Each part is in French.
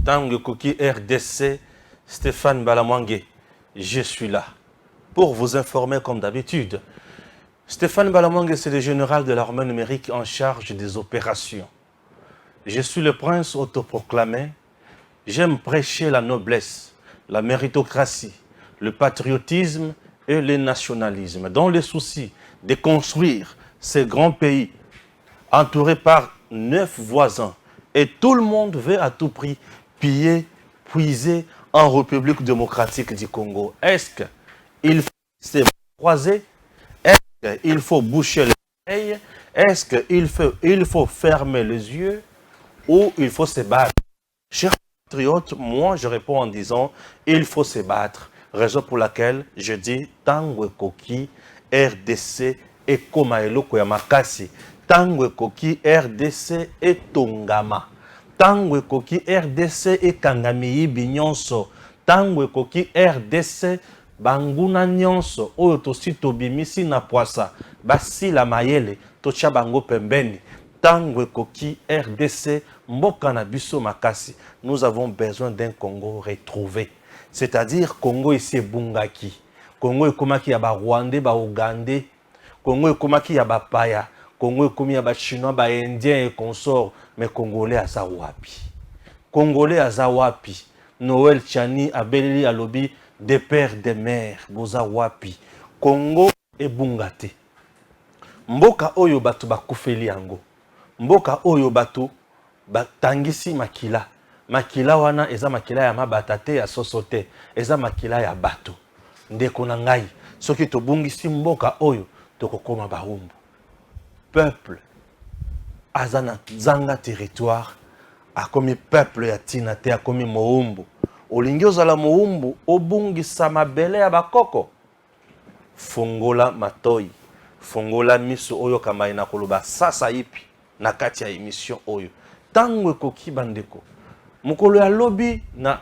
Tango Koki RDC, Stéphane Balamwangue, je suis là pour vous informer comme d'habitude. Stéphane Balamwangue, c'est le général de l'armée numérique en charge des opérations. Je suis le prince autoproclamé. J'aime prêcher la noblesse, la méritocratie, le patriotisme et le nationalisme, dans le souci de construire ce grand pays entouré par 9 voisins. Et tout le monde veut à tout prix piller, puiser en République démocratique du Congo. Est-ce qu'il faut se croiser? Est-ce qu'il faut boucher les oreilles? Est-ce qu'il faut fermer les yeux? Ou il faut se battre? Chers patriotes, moi je réponds en disant il faut se battre. Raison pour laquelle je dis Tango Koki, RDC et Komaelo Koyamakasi. Tango Koki, RDC et Tongama. Tango Koki, RDC et Kangami Binyonso. Tango Koki, RDC Banguna Nyonso. Oyo tosi tobimisi na poisa. Basi la mayele. Tocha bango pembeni. Tango Koki, RDC, Mboka na biso makasi. Nous avons besoin d'un Congo retrouvé. C'est-à-dire Congo ici Bungaki. Congo ekomaki ya ba Rwandais, ba Ougandais. Congo ekomaki ya ba Paya. Congo ekomi ya ba Chinois, ba Indiens et consorts. Mais Congolais aza wapi. Congolais aza wapi. Noël Tchani abeleli alobi des pères des mères. Boza wapi. Congo e Bungate. Mboka oyo batu bakufeli yango. Mboka oyo batu batangisi makila. Makila wana eza makila ya mabata te ya sosote. Eza makila ya bato. Ndeko na ngai. Soki tobungisi mboka oyo tokokoma bahumbu. Peuple azana zanga territoire akomi peuple ya tina te akomi moumbu. Olingi ozala moumbu obungisa mabele ya bakoko. Fongola matoi. Fongola miso oyo kamai na koloba sasa ipi na kati ya émission oyo. Tango ekoki bandeko. Mukolo ya lobi na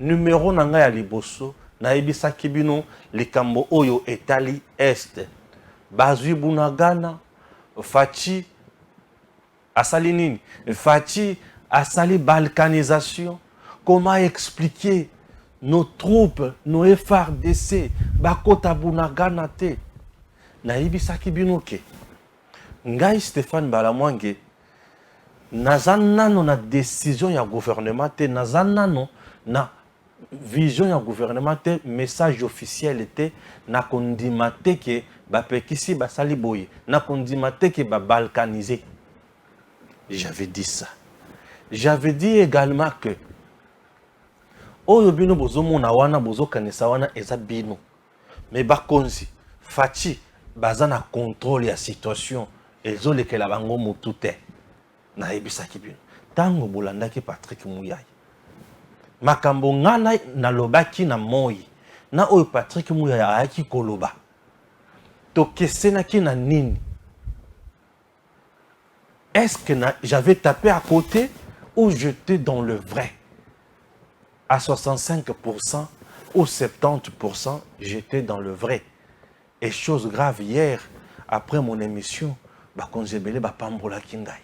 numéro na ngai ya liboso na ebisaki bino likambo oyo etali est. Bazui Bunagana Fachi asali nini? Fachi asali balkanisation. Comment expliquer nos troupes, nos FRDC bakota Bunagana te? Na ebisaki bino ke ngai Stéphane Balamwangue nazanano na décision ya gouvernement te, nazanano na vision ya gouvernement te, message officiel te, na kondima te ke bapekisi basali boye, na kondima te ke balkanisé. J'avais dit ça. J'avais dit également que oyo bino bozo mona wana bozo kanisa wana eza bino. Mais bakonzi Fachi baza na contrôle ya situation ezolekela bango mutu te. Na ebisaki bino tango bolandaki Patrick Muyaya makambo ngana na lobaki na moi na oyo Patrick Muyaya ayaki koloba tokesenaki na nini? Est-ce que j'avais tapé à côté ou j'étais dans le vrai? À 65% ou 70% j'étais dans le vrai. Et chose grave, hier après mon émission bakonzi ebele bapambola kingai.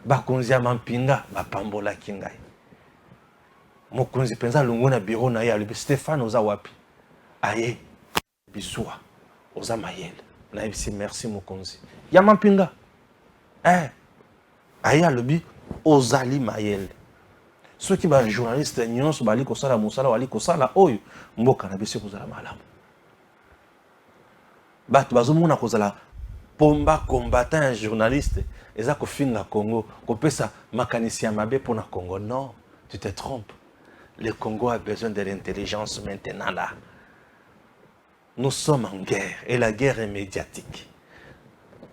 Bakonzi ya mampinga bapambola kingai. Mokonzi penza lungu na bureau na ye alobi Stéphane oza wapi? Aye bisua oza mayele. Na ebisi merci mokonzi. Ya mampinga. Aye alobi ozali mayele. Soki ba journaliste nyonso bali kosala musala wali kosala oyo mboka na biso kozala malamu. Bato bazomona kozala pomba combattant journaliste eza kofinga Congo kopesa makanisi ya mabe pour na Congo. Non, tu te trompes. Le Congo a besoin de l'intelligence maintenant là. Nous sommes en guerre et la guerre est médiatique.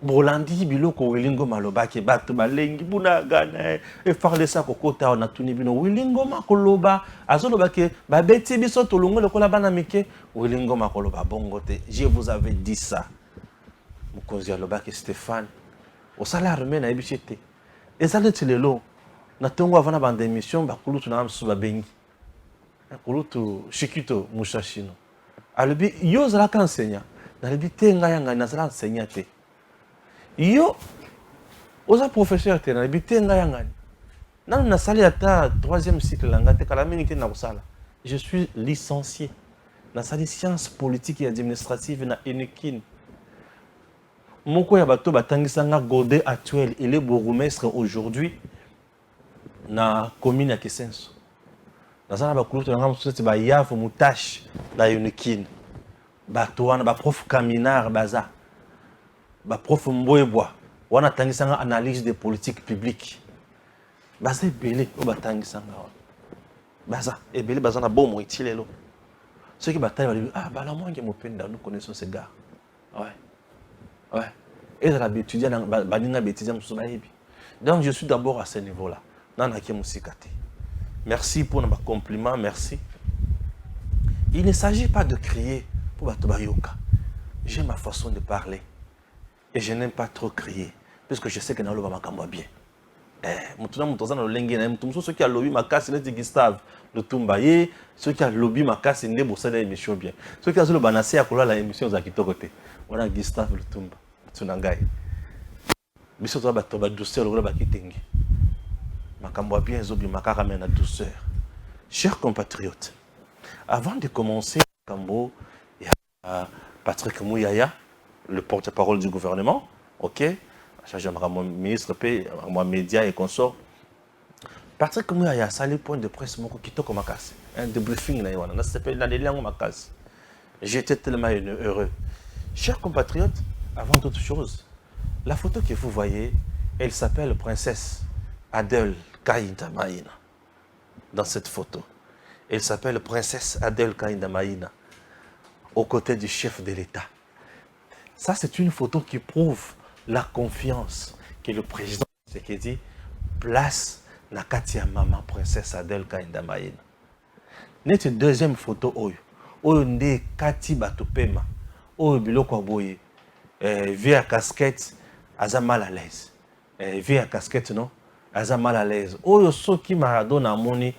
Bolandi biloko wilingo malobaki bato balengi Bunagana e farle sa kokota on a tuni bino wilingo makoloba azolobaki babeti biso tolongo lokola bana mike wilingo makoloba bongo te. Je vous avais dit ça. Mukonzi alobaki Stéphane osala armée na ebisete ezale tilelo na tongo avana bande émission bakulutu na amsu babengi kulutu Shikito Mushashino alobi yo zala ka enseignant na lobi tenga yanga na zala enseignant te yo oza professeur te na lobi tenga yanga Non, on a salé à ta troisième cycle, je suis licencié. Dans la sciences politiques et administratives na Enekin. Moko ya bato batangisanga Godé actuel, il est bourgmestre aujourd'hui na commune ya Kesenso. Dans la bakulutu na ngamu ba yafu mutash na Enekin. Bato wana ba prof Kaminar baza. Ba prof Mbwebwa wana tangisanga analyse des politiques publiques. Baza ebele o batangisanga wana. Baza ebele baza na bon moitilelo. Ceux qui bataillent, ah, Balamongue Mopenda, nous connaissons ces gars. Ouais. Ouais. Et dans l'étudiant, donc je suis d'abord à ce niveau-là. Merci pour nos compliments, merci. Il ne s'agit pas de crier pour Batobayoka. J'ai ma façon de parler. Et je n'aime pas trop crier. Parce que je sais que Nalo va m'accompagner bien. Ceux qui ont lobby ma casse, c'est Gustave le Tumbaye. Ceux qui ont lobby ma casse, c'est Nebossa l'émission bien. Ceux qui ont le banassé à la émission à Kito côté. Voilà Gustave le Tumba. Tsunangai. Biso to ba douceur le ba kitengi. Makambo bien zobi makaka mena douceur. Chers compatriotes, avant de commencer Makambo, il y a Patrick Mouyaya, le porte-parole du gouvernement, OK? Chargé de mon ministre, moi médias et consorts. Patrick Mouyaya, ça le point de presse mon qui toque ma casse. Un débriefing là, on a s'appelle dans les langues ma casse. J'étais tellement heureux. Chers compatriotes, avant toute chose, la photo que vous voyez, elle s'appelle Princesse Adèle Kaïnda Maïna. Dans cette photo, elle s'appelle Princesse Adèle Kaïnda Maïna, aux côtés du chef de l'État. Ça, c'est une photo qui prouve la confiance que le président Tshisekedi place na Katia Maman Princesse Adèle Kaïnda Maïna. Notre deuxième photo, oyo nde Kati Batopema, oyo biloko boye, via casquette, aza mal à l'aise. Via casquette, non? Aza mal à l'aise. Oyo soki Maradona amoni,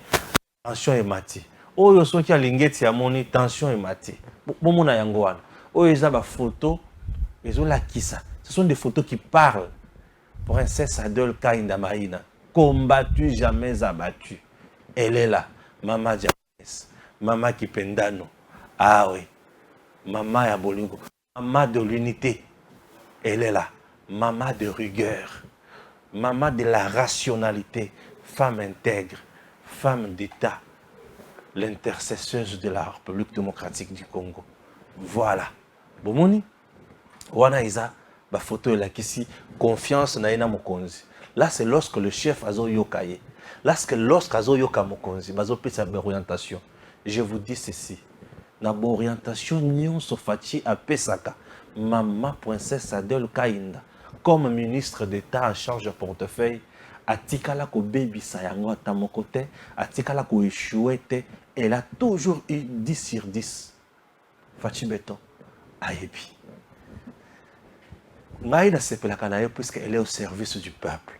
tension et mati. Oyo soki alingeti amoni, tension et mati. Bomona yango wana. Oyo eza ba photo, ezola kisa. Ce sont des photos qui parlent. Princesse Adèle Kaïnda Maïna, combattue, jamais abattue. Elle est là. Maman Diamanès, Maman Kipendano. Ah oui. Maman Yabolingo. Maman de l'unité. Elle est là. Maman de rigueur. Maman de la rationalité. Femme intègre. Femme d'État. L'intercesseuse de la République démocratique du Congo. Voilà. Bomoni. Wana Isa. Ba photo là ici, confiance na ina mokonzi. Là c'est lorsque le chef azo yokaye. Lorsque azo yoka mokonzi, bazo pesa orientation. Je vous dis ceci. Na orientation nyon sofati a pesaka. Maman Princesse Adèle Kaïnda comme ministre d'État en charge de portefeuille atikala ko baby sayango ta mon côté, atikala ko échoué, elle a toujours eu 10 sur 10. Fati Beton ayebi. Maïna Sepelakanaye, puisqu'elle est au service du peuple.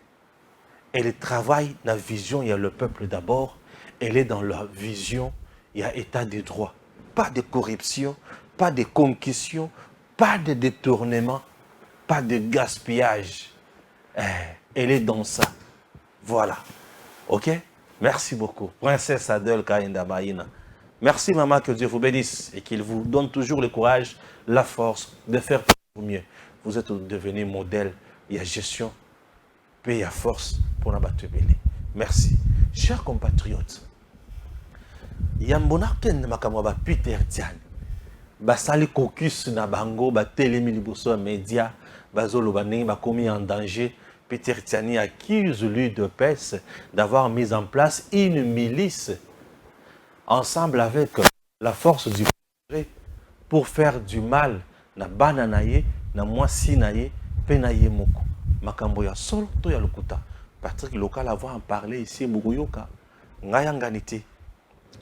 Elle travaille dans la vision, il y a le peuple d'abord. Elle est dans la vision, il y a état de droit. Pas de corruption, pas de concussion, pas de détournement, pas de gaspillage. Elle est dans ça. Voilà. OK? Merci beaucoup. Princesse Adèle Kaïnda Maïna. Merci maman, que Dieu vous bénisse et qu'il vous donne toujours le courage, la force de faire pour mieux. Vous êtes devenu modèle, il y a gestion, puis il y a force pour la battre. Merci. Chers compatriotes, il y a un bon arcane de Peter Tian. Basali caucus na bango, batelemi liboso média, bazolo bané, commis en danger. Peter Tiani accuse lui de PES d'avoir mis en place une milice ensemble avec la force du progrès pour faire du mal na bananaye. Na moi sinaye penaye moko makambo ya solo to ya lokuta Patrick local avoir en parler ici bugoyoka ngaya nganité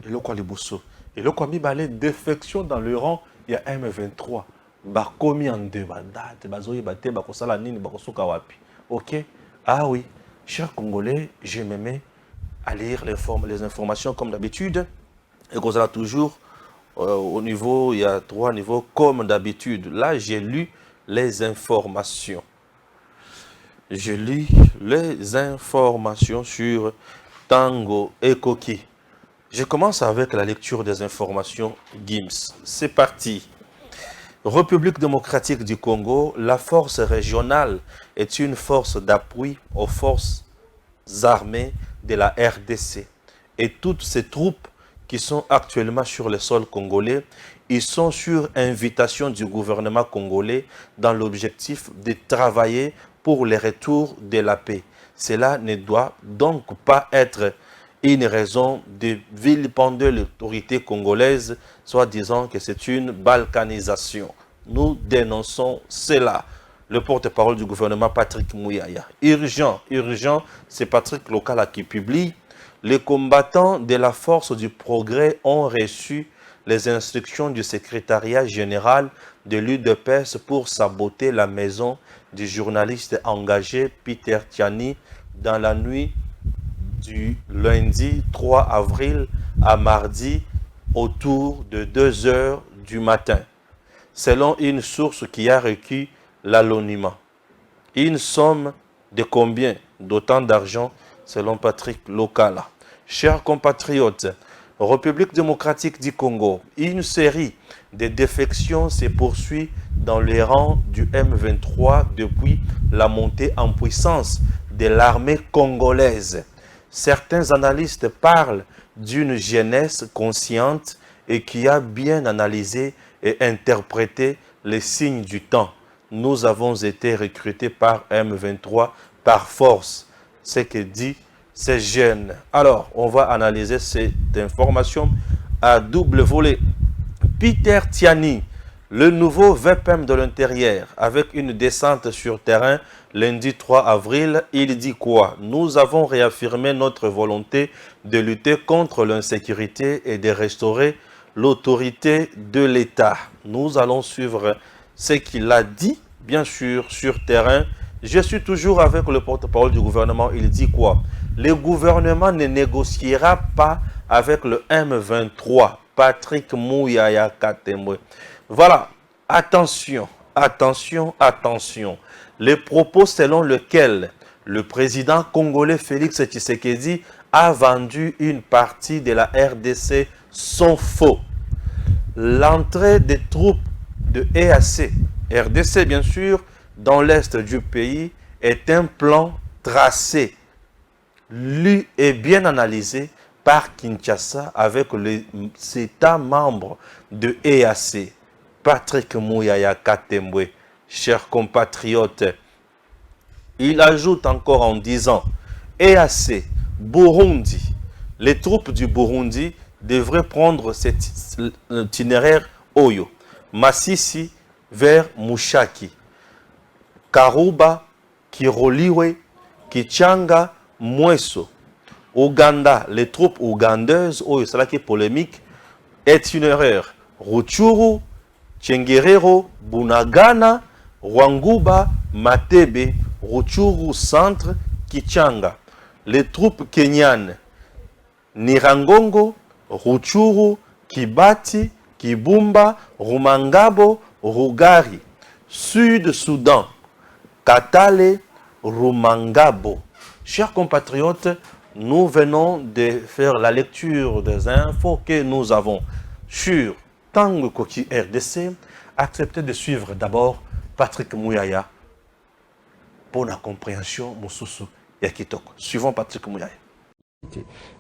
eloko liboso eloko mibale défection dans le rang il y a M23 ba commis en débandade bazoyi baté ba kosala nini ba kosoka wapi. OK? Ah oui, chers Congolais, je me mets à lire les informations comme d'habitude et qu'on sera toujours au niveau, il y a 3 niveaux comme d'habitude. Là, j'ai lu les informations. je lis les informations sur Tango et Koki. Je commence avec la lecture des informations GIMS. C'est parti. République démocratique du Congo, la force régionale est une force d'appui aux forces armées de la RDC. Et toutes ces troupes qui sont actuellement sur le sol congolais, ils sont sur invitation du gouvernement congolais dans l'objectif de travailler pour le retour de la paix. Cela ne doit donc pas être une raison de vilipender l'autorité congolaise, soit disant que c'est une balkanisation. Nous dénonçons cela. Le porte-parole du gouvernement, Patrick Mouyaya. Urgent, c'est Patrick Lokala qui publie. Les combattants de la force du progrès ont reçu les instructions du secrétariat général de l'UDPS pour saboter la maison du journaliste engagé Peter Tiani dans la nuit du lundi 3 avril à mardi autour de 2 heures du matin, selon une source qui a requis l'anonymat. Une somme de combien? D'autant d'argent, selon Patrick Lokala. Chers compatriotes, République démocratique du Congo, une série de défections se poursuit dans les rangs du M23 depuis la montée en puissance de l'armée congolaise. Certains analystes parlent d'une jeunesse consciente et qui a bien analysé et interprété les signes du temps. Nous avons été recrutés par M23 par force, ce que dit ces jeunes. Alors, on va analyser cette information à double volet. Peter Tiani, le nouveau VPM de l'Intérieur, avec une descente sur terrain lundi 3 avril, il dit quoi? Nous avons réaffirmé notre volonté de lutter contre l'insécurité et de restaurer l'autorité de l'État. Nous allons suivre ce qu'il a dit, bien sûr, sur terrain. Je suis toujours avec le porte-parole du gouvernement. Il dit quoi? Le gouvernement ne négociera pas avec le M23. Patrick Mouyaya Katemwe. Voilà. Attention, attention, attention. Les propos selon lesquels le président congolais Félix Tshisekedi a vendu une partie de la RDC sont faux. L'entrée des troupes de EAC, RDC bien sûr, dans l'est du pays est un plan tracé, lu et bien analysé par Kinshasa avec les États membres de EAC. Patrick Mouyaya Katemwe, chers compatriotes, il ajoute encore en disant EAC, Burundi, les troupes du Burundi devraient prendre cet itinéraire Oyo, Masisi vers Mushaki, Karuba, Kiroliwe, Kichanga, Mweso. Ouganda, les troupes ougandaises, Oyo, c'est là qui est polémique, itinéraire Rutshuru, Tchengerero, Bunagana, Rwanguba, Matebe, Rutshuru Centre, Kichanga. Les troupes kenyanes, Nirangongo, Rutshuru, Kibati, Kibumba, Rumangabo, Rugari. Sud-Soudan, Katale, Rumangabo. Chers compatriotes, nous venons de faire la lecture des infos que nous avons sur Tango Koki RDC. Acceptez de suivre d'abord Patrick Mouyaya pour la compréhension Moussousou Yakitoko. Suivons Patrick Mouyaya.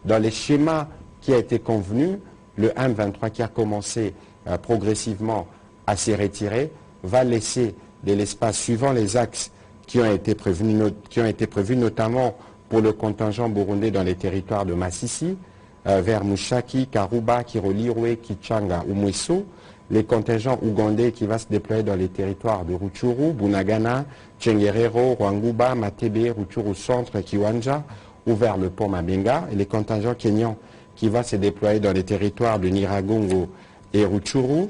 Dans les schémas qui a été convenu, le M23 qui a commencé progressivement à se retirer va laisser de l'espace suivant les axes qui ont été prévus notamment pour le contingent burundais dans les territoires de Masisi, vers Mushaki, Karuba, Kiroliwe, Kichanga ou Mweso, les contingents ougandais qui va se déployer dans les territoires de Rutshuru, Bunagana, Tchengerero, Rwanguba, Matebe, Rutshuru Centre, Kiwanja, ou vers le pont Mabenga, et les contingents kenyans qui va se déployer dans les territoires de Niragongo et Rutshuru,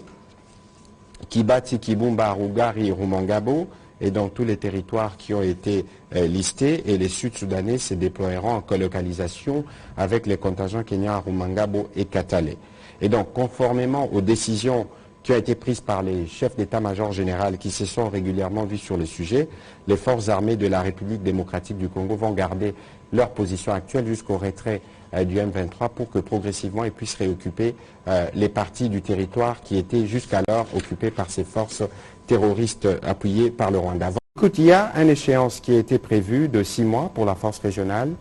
Kibati, Kibumba, Rugari et Rumangabo, et dans tous les territoires qui ont été listés, et les Sud-Soudanais se déploieront en colocalisation avec les contingents kenyans à Rumangabo et Katale. Et donc, conformément aux décisions qui ont été prises par les chefs d'état-major général qui se sont régulièrement vus sur le sujet, les forces armées de la République démocratique du Congo vont garder leur position actuelle jusqu'au retrait du M23 pour que progressivement ils puissent réoccuper les parties du territoire qui étaient jusqu'alors occupées par ces forces terroristes appuyées par le Rwanda. Écoute, il y a une échéance qui a été prévue de 6 mois pour la force régionale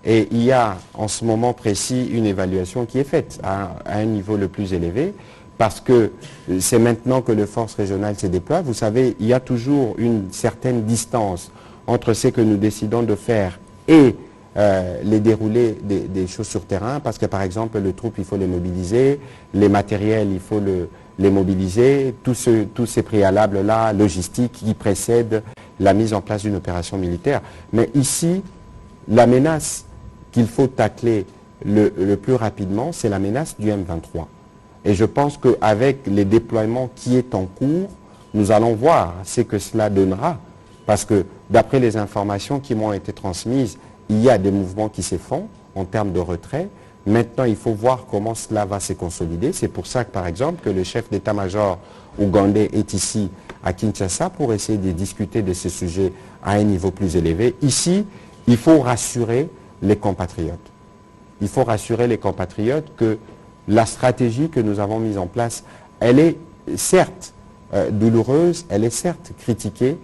et il y a en ce moment précis une évaluation qui est faite à un niveau le plus élevé parce que c'est maintenant que les forces régionales se déploient. Vous savez, il y a toujours une certaine distance entre ce que nous décidons de faire et les déroulés des choses sur terrain, parce que par exemple, les troupes, il faut les mobiliser, les matériels, il faut les mobiliser, tous ces préalables-là, logistiques, qui précèdent la mise en place d'une opération militaire. Mais ici, la menace qu'il faut tacler le plus rapidement, c'est la menace du M23. Et je pense qu'avec les déploiements qui est en cours, nous allons voir ce que cela donnera. Parce que d'après les informations qui m'ont été transmises, il y a des mouvements qui se font en termes de retrait. Maintenant, il faut voir comment cela va se consolider. C'est pour ça que, par exemple, que le chef d'état-major ougandais est ici à Kinshasa pour essayer de discuter de ces sujets à un niveau plus élevé. Ici, il faut rassurer les compatriotes. Il faut rassurer les compatriotes que la stratégie que nous avons mise en place, elle est certes douloureuse, elle est certes critiquée,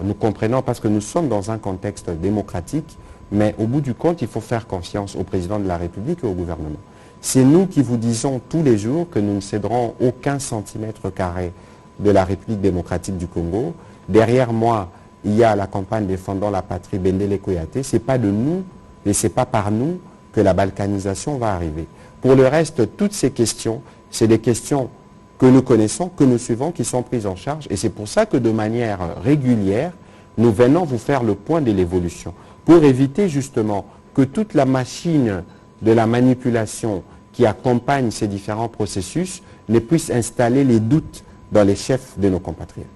nous comprenons parce que nous sommes dans un contexte démocratique, mais au bout du compte, il faut faire confiance au président de la République et au gouvernement. C'est nous qui vous disons tous les jours que nous ne céderons aucun centimètre carré de la République démocratique du Congo. Derrière moi, il y a la campagne défendant la patrie Bendele Koyate. Ce n'est pas de nous et ce n'est pas par nous que la balkanisation va arriver. Pour le reste, toutes ces questions, c'est des questions que nous connaissons, que nous suivons, qui sont prises en charge. Et c'est pour ça que de manière régulière, nous venons vous faire le point de l'évolution, pour éviter justement que toute la machine de la manipulation qui accompagne ces différents processus ne puisse installer les doutes dans les chefs de nos compatriotes.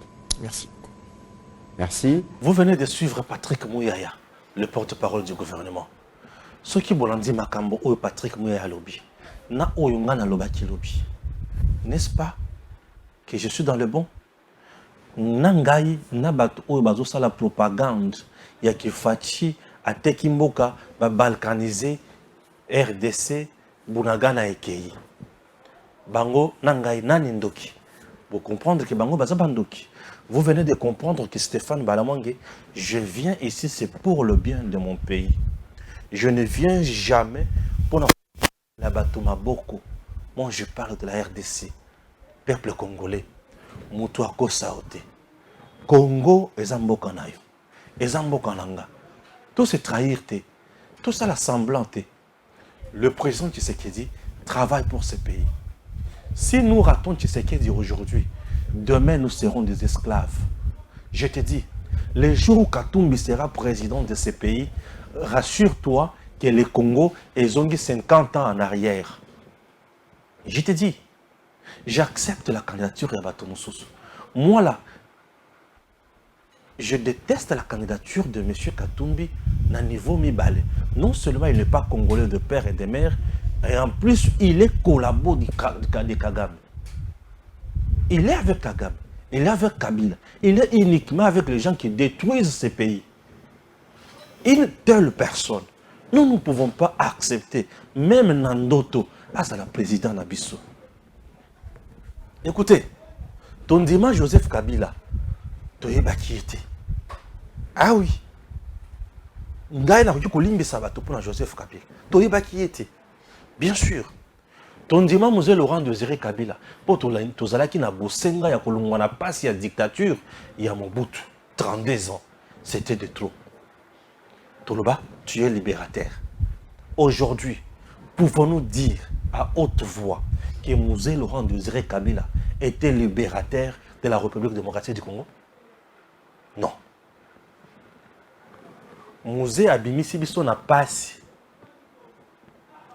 Merci. Merci. Vous venez de suivre Patrick Mouyaya, le porte-parole du gouvernement. Ce qui bolandi makambo ou Patrick Mouyaya lobby, na oyungana lobaki lobby. N'est-ce pas que je suis dans le bon? Nangai nabat oyo bazosa la propagande ya kifachi ateki mboka ba balkaniser RDC bunagana ekei. Bango nangai nani ndoki. Vous comprendre que bango baza bandoki. Vous venez de comprendre que Stéphane Balamwangé, je viens ici c'est pour le bien de mon pays. Je ne viens jamais pour la Batuma Boko. Moi je parle de la RDC. Peuple congolais. Mutuako Saote. Congo ezamboka nayo. Ezamboka nanga. Tout se trahir te. Tout ça la semblante. Le président Tshisekedi travaille pour ce pays. Si nous ratons Tshisekedi aujourd'hui, demain nous serons des esclaves. Je te dis, le jour où Katumbi sera président de ce pays, rassure-toi que le Congo est 50 ans en arrière. Je te dis, j'accepte la candidature de Batomoussousou. Moi là, je déteste la candidature de M. Katumbi à niveau Mibale. Non seulement il n'est pas congolais de père et de mère, et en plus il est collabo de Kagame. Il est avec Kagame, il est avec Kabila, il est uniquement avec les gens qui détruisent ces pays. Une telle personne, nous ne pouvons pas accepter, même Nandoto, à la présidente Nabiso. Écoutez, ton dimanche Joseph Kabila, tu es bakité. Ah oui. Ngai na kuki kolimbe sabato pour Joseph Kabila. Tu es bakité. Bien sûr. Ton dimanche Mosé Laurent Désiré Kabila, pour tozalaki na bosenga ya kolongwa na pasi ya dictature, ya Mobutu, 32 ans. C'était de trop. Toloba, tu es libérateur. Aujourd'hui, pouvons-nous dire à haute voix que Mosé Laurent Désiré Kabila était libérateur de la République démocratique du Congo? Non. Mosé abimisi biso na pasi.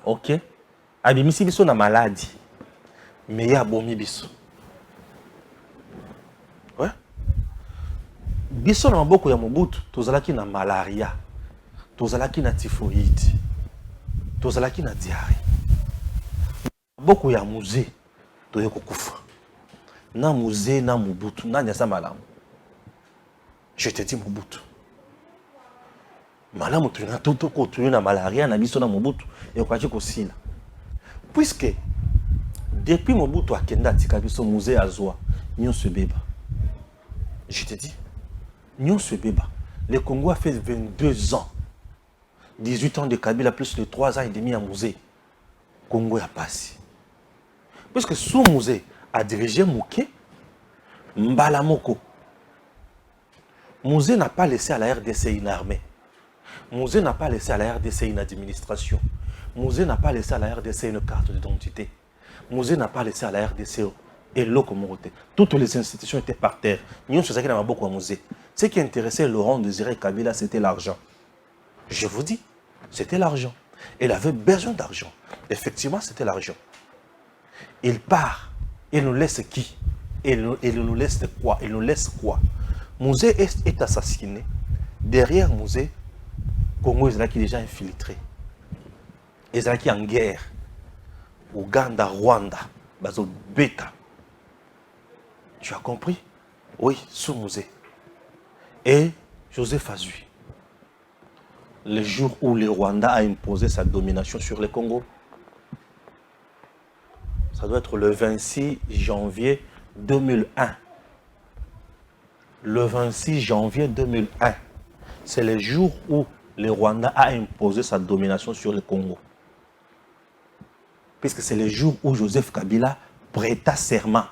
Ok? Abimisi biso na maladie. Mais ya bomi biso. Ouais? Biso na maboko ya Mobutu, tozalaki na malaria. Tozalaki na typhoïde. Tozalaki na diarrhée. Maboko ya Mosé, toye kokufa. na musée na Mobutu na nyasa malamu. Je te dis Mobutu. Malamu tu na toto ko tu na malaria na biso na Mobutu et kwa chiko sila. Puisque depuis Mobutu akenda tika biso musée azwa nyon se beba. Je te dis nyon se beba. Le Congo a fait 22 ans. 18 ans de Kabila plus de 3 ans et demi à musée. Congo a passé. Puisque sous musée a dirigé Mouké, Mbalamoko. Musée n'a pas laissé à la RDC une armée. Musée n'a pas laissé à la RDC une administration. Musée n'a pas laissé à la RDC une carte d'identité. Musée n'a pas laissé à la RDC et l'Ocomoroté. Toutes les institutions étaient par terre. Nous sommes beaucoup à musée. Ce qui intéressait Laurent Désiré Kabila, c'était l'argent. Je vous dis, c'était l'argent. Il avait besoin d'argent. Effectivement, c'était l'argent. Il part. Il nous laisse qui? Il nous laisse quoi? Il nous laisse quoi? Musée est assassiné. Derrière Musée, Congo est déjà infiltré. Ils sont en guerre. Ouganda, Rwanda, Bazo Beta. Tu as compris? Oui, sous Musée. Et Joseph Azui. Le jour où le Rwanda a imposé sa domination sur le Congo, ça doit être le 26 janvier 2001. Le 26 janvier 2001, c'est le jour où le Rwanda a imposé sa domination sur le Congo. Puisque c'est le jour où Joseph Kabila prêta serment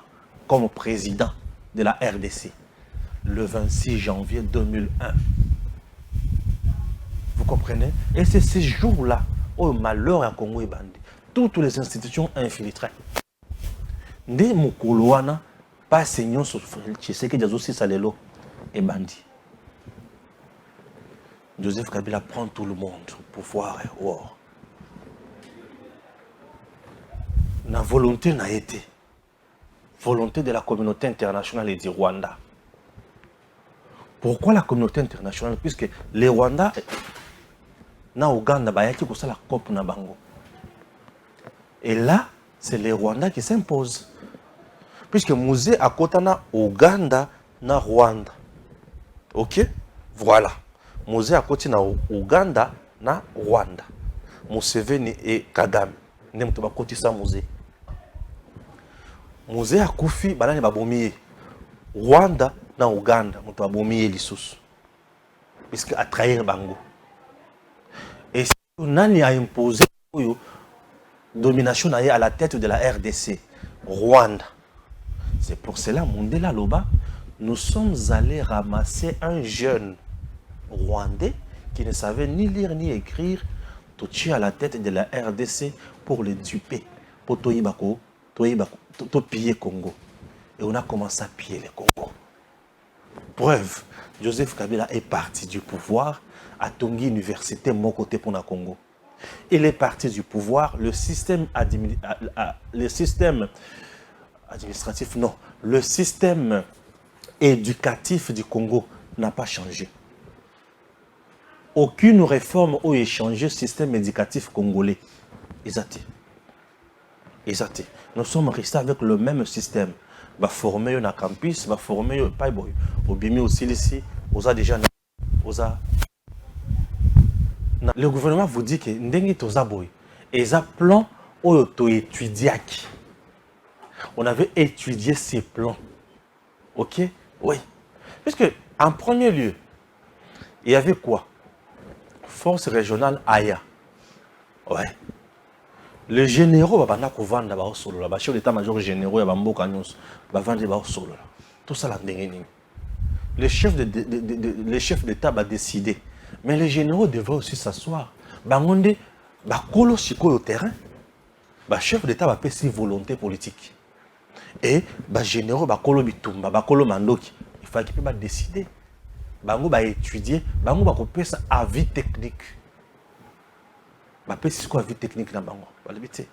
comme président de la RDC. Le 26 janvier 2001. Vous comprenez? Et c'est ce jour-là où le malheur à Congo est bandé. Toutes les institutions infiltrées. Dès Mokoloana, pas seigneur tu sais que Joseph Salelo est bandit. Joseph Kabila prend tout le monde au pouvoir et au pouvoir. La volonté n'a été. Volonté de la communauté internationale et du Rwanda. Pourquoi la communauté internationale? Puisque les Rwandais, na Ouganda, bayaki ko sala COP na bango. Et là, c'est les Rwandais qui s'imposent. Puisque Musée a kotana Ouganda na Rwanda. Ok? Voilà. Musée a koti na Ouganda na Rwanda. Museveni et Kagame. Ne mtoba koti sa Musée. Musée a kufi banani babomiye. Rwanda na Ouganda mtoba bomiye lisusu. Puisque a trahir bango. Et si Nani a imposé une domination à la tête de la RDC, Rwanda. C'est pour cela, Mondela Loba, nous sommes allés ramasser un jeune Rwandais qui ne savait ni lire ni écrire, tout à la tête de la RDC pour le duper, pour piller Congo. Et on a commencé à piller le Congo. Preuve, Joseph Kabila est parti du pouvoir à Tongi Université, mon côté pour le Congo. Il est parti du pouvoir, le système administratif, non, le système éducatif du Congo n'a pas changé. Aucune réforme n'a changé le système éducatif congolais. Exact. Nous sommes restés avec le même système. Va former un campus, va former pas boy. Au bimi aussi ici, osa déjà osa. Le gouvernement vous dit que ndengi toza boy. Et ça plan auto étudié. On avait étudié ces plans. Ok? Oui. Puisque en premier lieu, il y avait quoi? Force régionale Aya. Ouais. Les généraux, les chefs d'état-major généraux, tout ça, les chefs d'État va décider. Mais les généraux devaient aussi s'asseoir. Les chefs d'État va faire volonté politique. Et les généraux va mandoki. Il fallait qu'ils puissent décider. Ils va étudier, ils va faire avis technique. Bah c'est quoi vie technique na bango ba lebite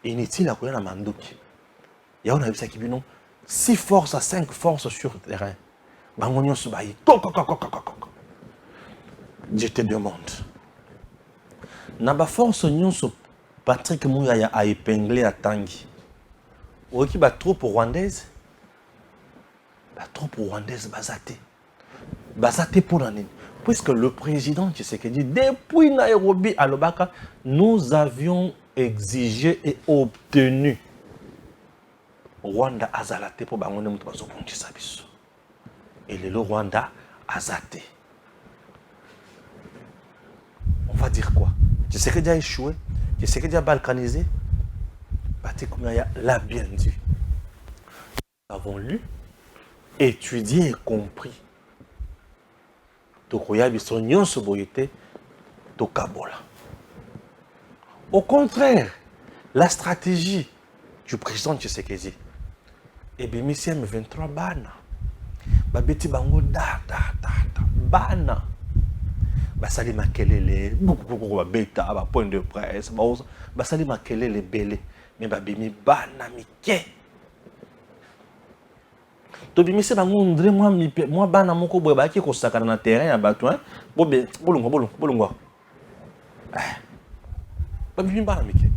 inutile à koya na mandoki ya on a vu ça qui bino 6 forces à 5 forces sur le terrain bango nyonso ba yi je te demande na ba force nyonso Patrick Muyaya a épinglé à Tangi qui bat trop pour rwandaise. Trop pour rwandaise Bazate. Bazate pour l'année. Puisque le président Tshisekedi, depuis Nairobi à Lobaka, nous avions exigé et obtenu Rwanda Azalate pour Bangoné Moutabazo Sabiso. Et le Rwanda Azate. On va dire quoi? Tshisekedi a échoué, Tshisekedi a balkanisé. Batekoumaya l'a bien dit. Nous avons lu, étudié et compris. Au contraire, la stratégie du président Tshisekedi, et bien, M23 bana. Babeti bango bana. Basali makelele, beaucoup beta, point de presse, basali makelele belé, mais babimi bana mike. To bimise bango ndre moi bana moko boye ba ki ko sakana na terrain ya bato hein bolungo ba bimi bana mike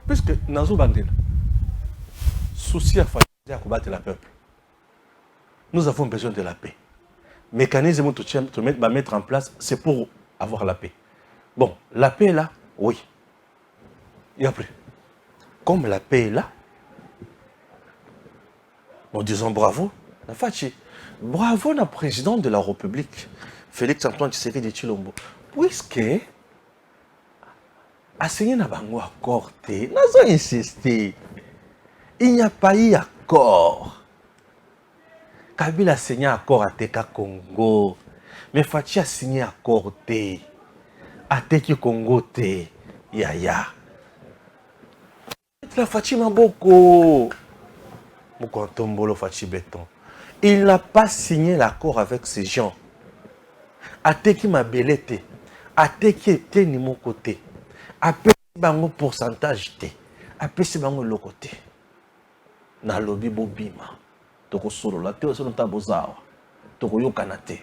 puisque nazo bandela souci à faire combattre la peuple. Nous avons besoin de la paix. Mécanisme to mettre en place, c'est pour avoir la paix. Bon, la paix est là, oui. Et après, comme la paix est là, nous disons bravo, la Fachi. Bravo, le président de la République, Félix Antoine Tshisekedi Tshilombo. Puisque, a signé un accord, nous avons insisté. Il n'y a pas eu accord. Kabila a signé un accord à Teka Congo. Mais Fachi a signé un accord à Teki Congo. Yaya. La Fachi m'a beaucoup. Il n'a pas signé l'accord avec ces gens. Ateki ma belete, ateki était ni mon côté. Apesi bango pourcentage te, apesi bango le côté. Na lobby bobima, toko solo la te solo tabozawa, toko yokana te.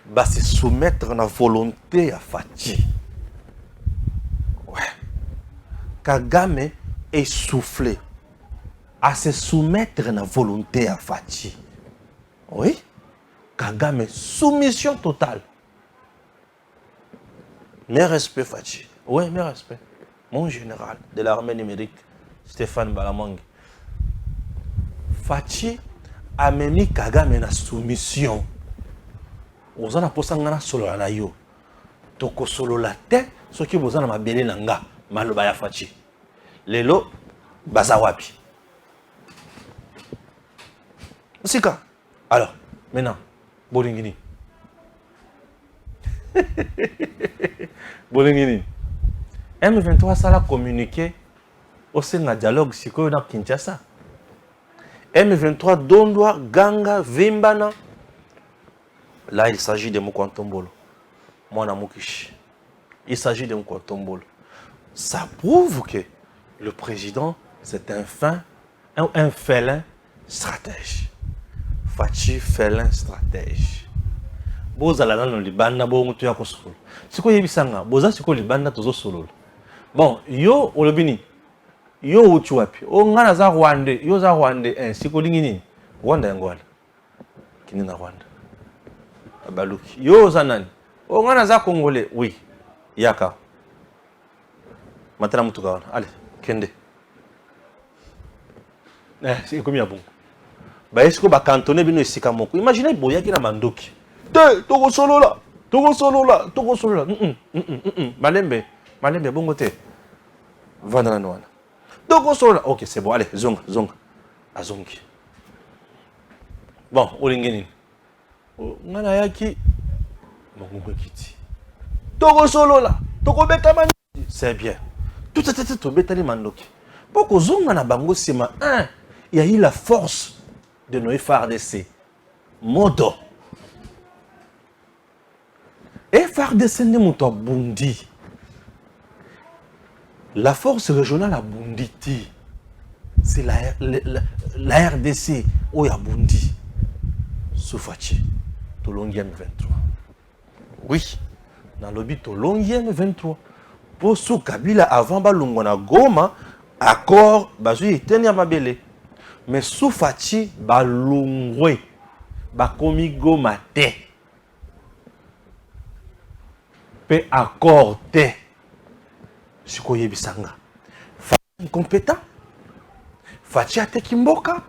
Ba se soumettre na volonté à Fachi. Ouais. Kagame est soufflé à se soumettre à la volonté à Fachi. Oui, Kagame, soumission totale. Mes respects, Fachi. Oui, mes respects. Mon général de l'armée numérique, Stéphane Balamang. Fachi a mis Kagame na soumission. Vous en avez posé un solo à la yo. Toko solo la tête, ce qui vous en a belé nanga, malobaya Fachi. Lelo, bazawapi. Sika. Alors, maintenant, Bolingini. Bolingini. M23 ça l'a communiqué au sein d'un dialogue siko na Kinshasa. M23 Dondwa, Ganga, Vimbana. Là, il s'agit de Moukantombolo. Mwana Mukishi. Il s'agit de Moukantombolo. Ça prouve que le président, c'est un félin stratège. Fachi félin stratège. Bozala na libanda bo mutu ya kosolo. Siko yebisanga, boza siko libanda tozo solo. Bon, yo olobini. Yo uchu wapi? O ngana za Rwanda, yo za Rwanda, siko lingini. Rwanda yangwala. Kini na Rwanda. Abaluki. Yo za nani? O ngana za Congolais, oui. Yaka. Matana mutu kawana. Allez. Kende. C'est comme il y a bon. Bah, est-ce que va cantonner bino esika moko? Imaginez boya ki na mandoki. Toko solo là. Malembe bongo te. Vandana noana. Toko solo là. OK, c'est bon. Allez, zonga. Azongi. Bon, olingeni. Ngana yaki bongo kiti. Toko solo là. Toko beta man. C'est bien. Tout betali mandoki. Pourquoi zonga na bango sima il y a eu la force de nos FARDC. Modo. FARDC ne mouto bundi. La force régionale a bundi. C'est la RDC où il y a bundi. Soufachi. Tolongième 23. Oui. Dans le but Tolongième 23. Pour sous Kabila avant balungona Goma, accord, bazui tenir mabele. Mais sous Fachi balungwe, bakomi Goma te. Pe accord te. Sikoye bisanga. Fachi compétent. Fachi ate kimboka.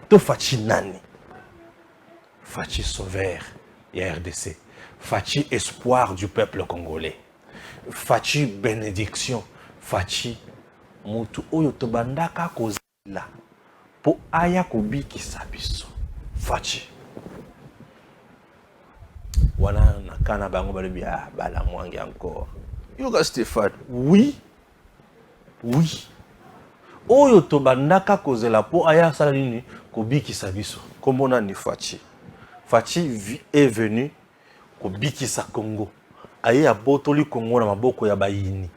To Fachi nani. Fachi sauveur et RDC. Fachi espoir du peuple congolais. Fachi bénédiction. Fachi mutu oyo tobandaka kozila po aya kobikisa biso. Fachi. Wana nakana bango balobi bala mwangi encore. Yoga Stéphane, oui. Oui. Oyo tobandaka kozela po aya sala nini kobikisa biso. Komona ni Fachi. Fachi est venu kobikisa Congo. Aye abotoli Congo na maboko ya bayini.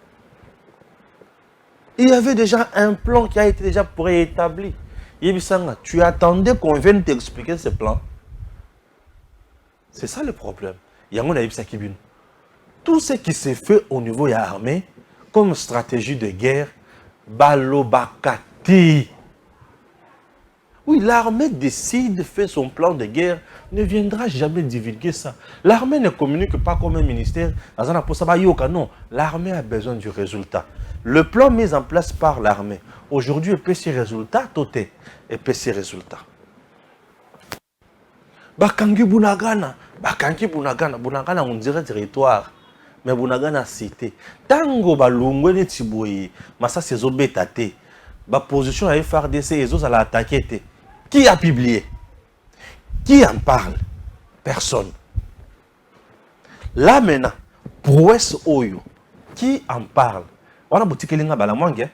Il y avait déjà un plan qui a été déjà préétabli. Yebisanga, tu attendais qu'on vienne t'expliquer ce plan. C'est ça le problème. Tout ce qui s'est fait au niveau de l'armée, comme stratégie de guerre, balobakati. Oui, l'armée décide, fait son plan de guerre, ne viendra jamais divulguer ça. L'armée ne communique pas comme un ministère. Non, l'armée a besoin du résultat. Le plan mis en place par l'armée, aujourd'hui, PC résultat, toté, et PC résultat. Bakangi Bunagana, Bunagana, on dirait territoire, mais Bunagana cité. Tango balungwe ne tiboye, massa c'est obetate. Ba position à FRDC et autres à l'attaquer. Qui a publié? Qui en parle? Personne. Là maintenant, prouesse Oyo, qui en parle? On a boutique linga balamwange.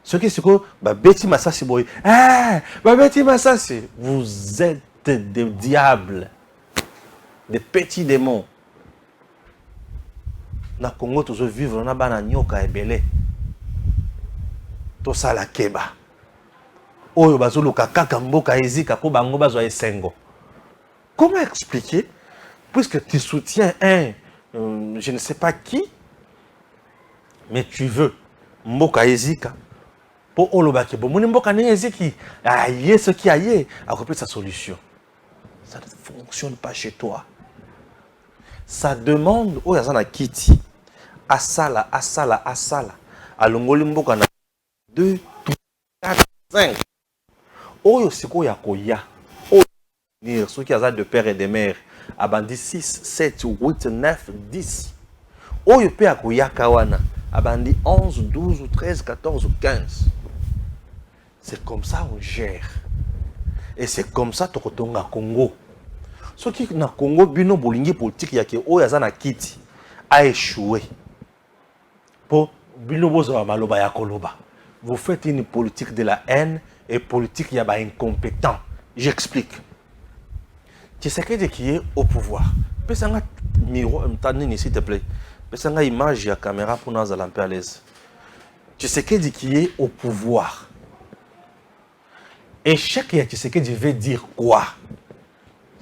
Ce qui est que Betty Massassi boy. Betty Massassi, vous êtes des diables, des petits démons. Na Congo toujours vivre na bana nyoka ebele. To sala keba. Oyo bazoluka kaka mboka ezika ko bango bazwa esengo. Comment expliquer puisque tu soutiens je ne sais pas qui, mais tu veux mboka ezika pour olobaki bo moni mboka ne eziki aye ce qui aye a repris sa solution. Ça ne fonctionne pas chez toi. Ça demande oyo azana kiti asala alongoli mboka na 2 4 5 oyo siko ya koya oyo ceux qui azana de père et de mère abandi 6 7 8 9 10 oyo pe akoya kawana abandi 11 12 13 14 15. C'est comme ça on gère. Et c'est comme ça que tu as Congo. Ce qui na Congo, bino bolingi politique yake o yazana kiti a échoué. Pour bino bozo maloba ya koloba. Vous faites une politique de la haine et politique yaba incompétent. J'explique. Tshisekedi qui est au pouvoir. Pesanga miroir m'tanini s'il te plaît. Pesanga image ya caméra pour nous aller à l'aise. Tshisekedi qui est au pouvoir. Échec ya Tshisekedi veut dire quoi?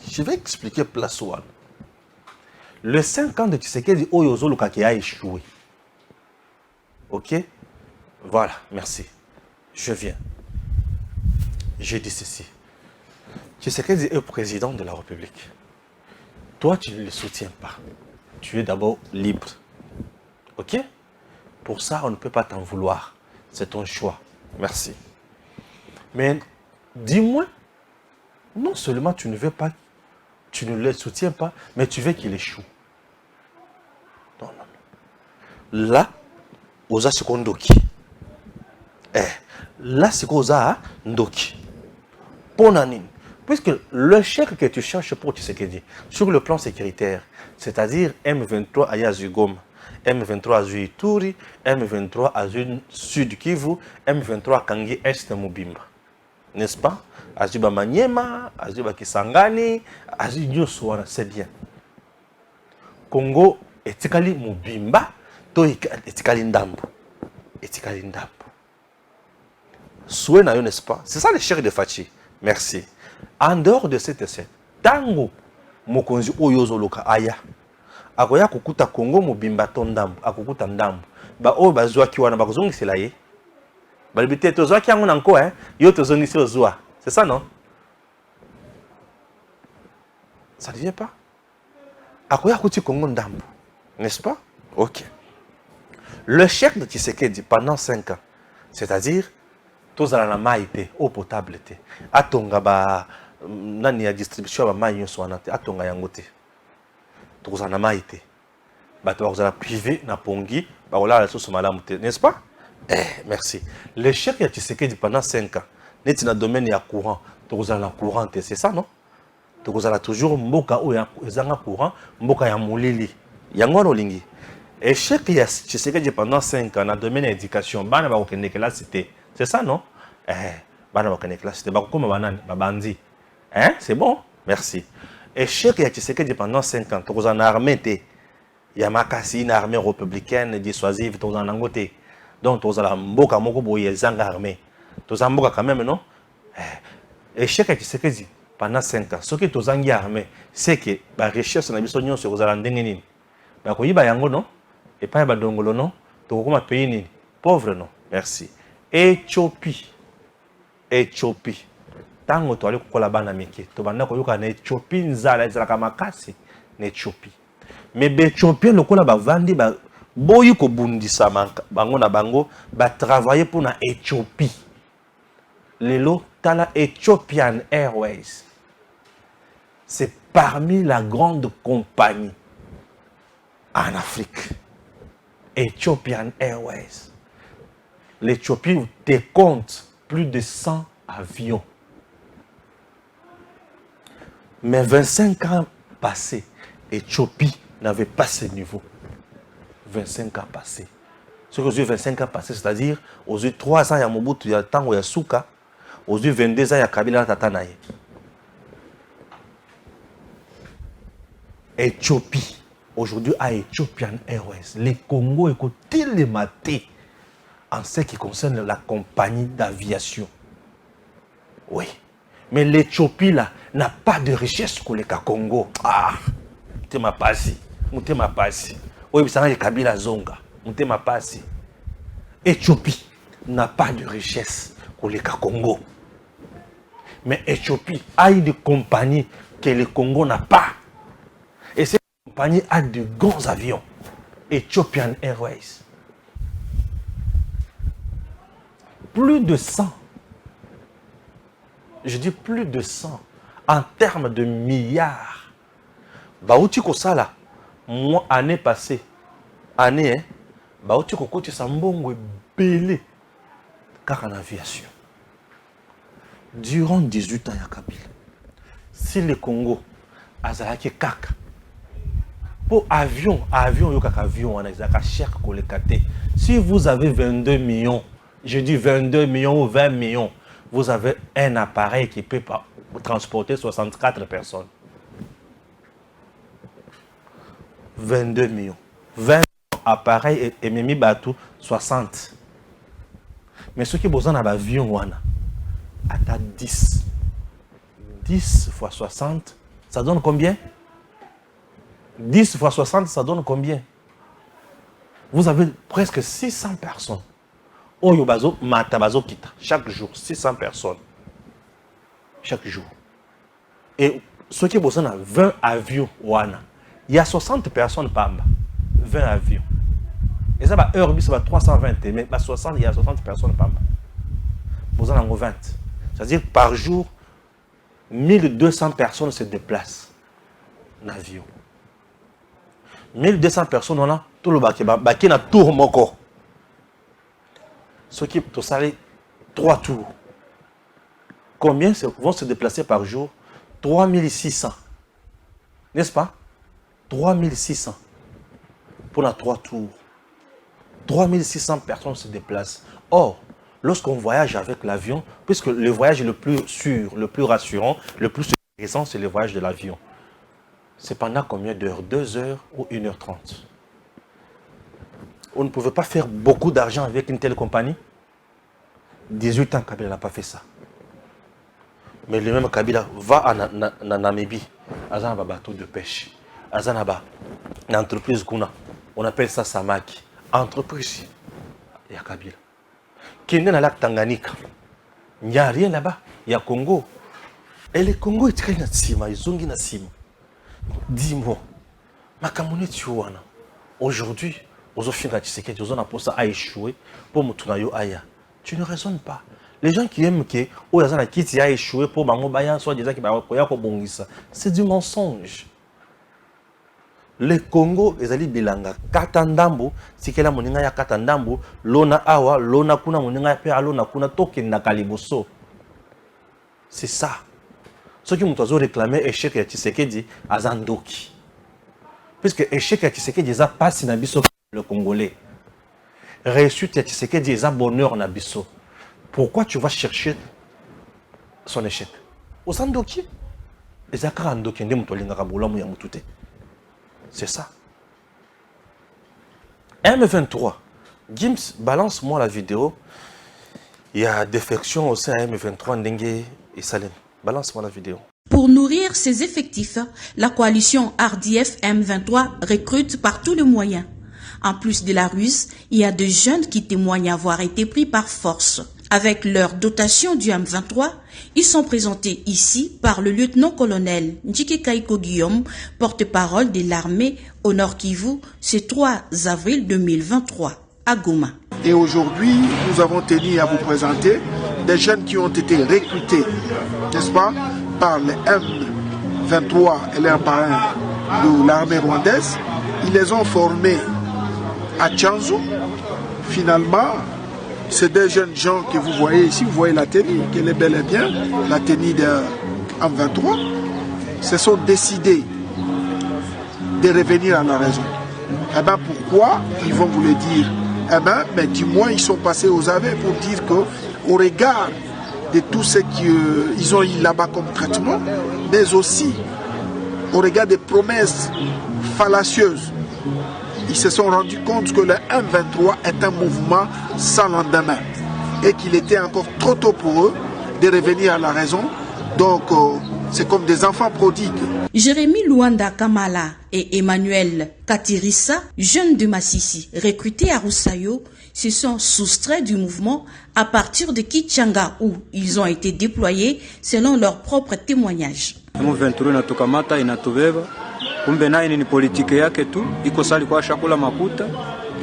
Je vais expliquer place one. Le 5 ans de Tshisekedi Oyozo Luka qui a échoué. Ok? Voilà, merci. Je viens. J'ai dit ceci. Tshisekedi est président de la République. Toi, tu ne le soutiens pas. Tu es d'abord libre. Ok? Pour ça, on ne peut pas t'en vouloir. C'est ton choix. Merci. Mais dis-moi, non seulement tu ne veux pas, tu ne le soutiens pas, mais tu veux qu'il échoue. Non, non, non. Là, osa sekondoki. Là, c'est osa ndoki. Ponanine. Puisque le chèque que tu cherches pour Tshisekedi, sur le plan sécuritaire, c'est-à-dire M23 à Yazugom, M23 à Ituri, M23 à Sud Kivu, M23 à Kangi Est Mubimba. N'est-ce pas? Azuba Maniema, Azuba Kisangani, Azuba c'est bien. Congo, etikali Mubimba, to etikali Ndambo. Etikali Ndambo. Souhait na yo, n'est-ce pas? C'est ça le chèque de Fachi. Merci. En dehors de cette essai, Tango, Mokonzi Oyozo Loka Aya, akoya kokuta Congo mobimba to ndambo akokuta ndambo ba oyo bazwaki wana bakozongisela ye balobi te tozwaki yango na nko yo tozongisi ozwa. C'est ça, non? Ça ne vient pas. Akoya kouti Congo ndambo, n'est-ce pas? Ok. Le chèque de Tshisekedi pendant 5 ans, c'est-à-dire tous à la maïté, eau potable, atonga ba nani ya distribution ba maï soanate, atonga yangote. Tous à la maïté. Bato ba privé na pongi, ba ola la sauce malamu, n'est-ce pas? Merci. Le chèque de Tshisekedi pendant 5 ans, net na domaine ya courant, tous à la courant, c'est ça, non? Tous à la toujours mboka ou ya zanga courant, mboka ya mulili. Yango rolingi. Et chèque ya Tshisekedi pendant 5 ans, dans le domaine de l'éducation, bana ba okende la cité. C'est ça, non? Bana ba okende la cité. Ba kokoma banani, ba bandi. C'est bon? Merci. Et chèque ya Tshisekedi pendant 5 ans, tous en armée té. Ya makasi une armée républicaine dissuasive tous en angoté. Donc tous la mboka moko boye zanga armée. Tous en mboka quand même, non? Et chèque ya Tshisekedi pendant 5 ans, ce qui tous en armée, c'est que la recherche na biso nyonso ko zala ndenge nini. Ba ko yiba yango, non? Et pas un dongolo, non? Tu as pays ni pauvre, non? Merci. Éthiopie. Éthiopie. Tango tu as le bana miki. Tu vas na Éthiopie nzala ezala kamakasi na Éthiopie. Mais Éthiopie le kola ba vandi ba boyi ko bundisa bango na bango ba travailler pour na Éthiopie. Lelo tala Ethiopian Airways. C'est parmi la grande compagnie en Afrique. Ethiopian Airways. L'Éthiopie décompte plus de 100 avions. Mais 25 ans passés, Éthiopie n'avait pas ce niveau. 25 ans passés. Ce que j'ai 25 ans passés, c'est-à-dire, aux 3 ans, il y a Mobutu, il y a Tango, il y a Souka. Aux 22 ans, il y a Kabila Tatanaye. Éthiopie. Aujourd'hui, à Ethiopian Airways, les Congo écoutent les matés en ce qui concerne la compagnie d'aviation. Oui. Mais l'Éthiopie, là, n'a pas de richesse que le Congo. Ah, tu m'as pas si. Tu m'as pas si. Oui, ça n'a Kabila Zonga. Tu m'as pas si. Éthiopie n'a pas de richesse que le Congo. Mais Éthiopie a une compagnie que le Congo n'a pas. Et cette compagnie a de grands avions. Ethiopian Airways. Plus de 100. Je dis plus de 100. En termes de milliards. Baouti Kosala, moi, année passée, année, Baouti Kokoti Sambongo est belé. Car en aviation. Durant 18 ans, il y a Kabila. Si le Congo a Zalaki Kaka, pour avion, avion, on a cher collecté. Si vous avez 22 millions, je dis 22 millions ou 20 millions, vous avez un appareil qui peut transporter 64 personnes. 22 millions. 20 appareils et Mimi Batou, 60. Mais ce qui est besoin d'un avion, à 10. 10 fois 60, ça donne combien? 10 fois 60, ça donne combien? Vous avez presque 600 personnes. Oyobazo, Matabazo Kita. Chaque jour, 600 personnes. Chaque jour. Et ce qui est besoin de 20 avions, il y a 60 personnes par 20 avions. Et ça va heure, ça va 320, mais 60, il y a 60 personnes par vous en avez 20. C'est-à-dire par jour, 1200 personnes se déplacent en avion. 1200 personnes, on a tout le baki na tour moko. Ceux qui ont salé 3 tours. Combien vont se déplacer par jour? 3600. N'est-ce pas? 3600 pour la 3 tours. 3600 personnes se déplacent. Or, lorsqu'on voyage avec l'avion, puisque le voyage le plus sûr, le plus rassurant, le plus sécurisant, c'est le voyage de l'avion. C'est pendant combien d'heures? 2 heures ou 1h30. On ne pouvait pas faire beaucoup d'argent avec une telle compagnie. 18 ans, Kabila n'a pas fait ça. Mais le même Kabila va en Namibie, à un bateau de pêche, à un Une entreprise qu'on a, on appelle ça Samaki. Entreprise. Il y a Kabila. Kenya na lac Tanganyika. Il n'y a rien là-bas. Il y a Congo. Et le Congo est très nassima. Ils ont nassima. Dis-moi, makamone tuwana. Aujourd'hui, aux officiers de Tshisekedi, ils ont posé à échouer pour Mutunayo Aya. Tu ne raisonnes pas. Les gens qui aiment que Oyazana Kiti a échoué pour Bango Bayan, soit des gens qui ont bongisa. C'est du mensonge. Le Congo, ils allaient bilanga. Katandambo, si qu'elle a moninga ya Katandambo, lona awa, lona kuna moninga ya pea, lona kuna token na kaliboso. C'est ça. Ceux qui m'ont réclamé échec à Tshisekedi, à Zandoki. Puisque échec à Tshisekedi, ils ont passé na biso le Congolais. Réussite à Tshisekedi, ils ont bonheur na biso. Pourquoi tu vas chercher son échec? Au Zandoki, ils ont Zandoki, c'est ça. M23. Gims, balance-moi la vidéo. Il y a défection au sein à M23, Ndengue et Salem. Balance-moi la vidéo. Pour nourrir ses effectifs, la coalition RDF M23 recrute par tous les moyens. En plus de la ruse, il y a des jeunes qui témoignent avoir été pris par force. Avec leur dotation du M23, ils sont présentés ici par le lieutenant-colonel Njike Kaiko Guillaume, porte-parole de l'armée au Nord Kivu, ce 3 avril 2023 à Goma. Et aujourd'hui, nous avons tenu à vous présenter des jeunes qui ont été recrutés, n'est-ce pas, par les M23 et leurs parrains de l'armée rwandaise. Ils les ont formés à Tchanzu. Finalement, c'est des jeunes gens que vous voyez ici, vous voyez la tenue, qu'elle est bel et bien, la tenue de M23, se sont décidés de revenir à la raison. Eh bien, pourquoi? Ils vont vous le dire. Eh bien, mais du moins, ils sont passés aux aveux pour dire qu'au regard de tout ce qu'ils ont eu là-bas comme traitement, mais aussi au regard des promesses fallacieuses, ils se sont rendus compte que le M23 est un mouvement sans lendemain et qu'il était encore trop tôt pour eux de revenir à la raison. Donc, c'est comme des enfants prodigues. Jérémy Luanda Kamala et Emmanuel Katirissa, jeunes de Massissi, recrutés à Roussayo, se sont soustraits du mouvement à partir de Kichanga où ils ont été déployés selon leurs propres témoignages. M23 inatukamata inatubeba, kumbe naye ni politiki yake tu, iko sali kwa chakula makuta,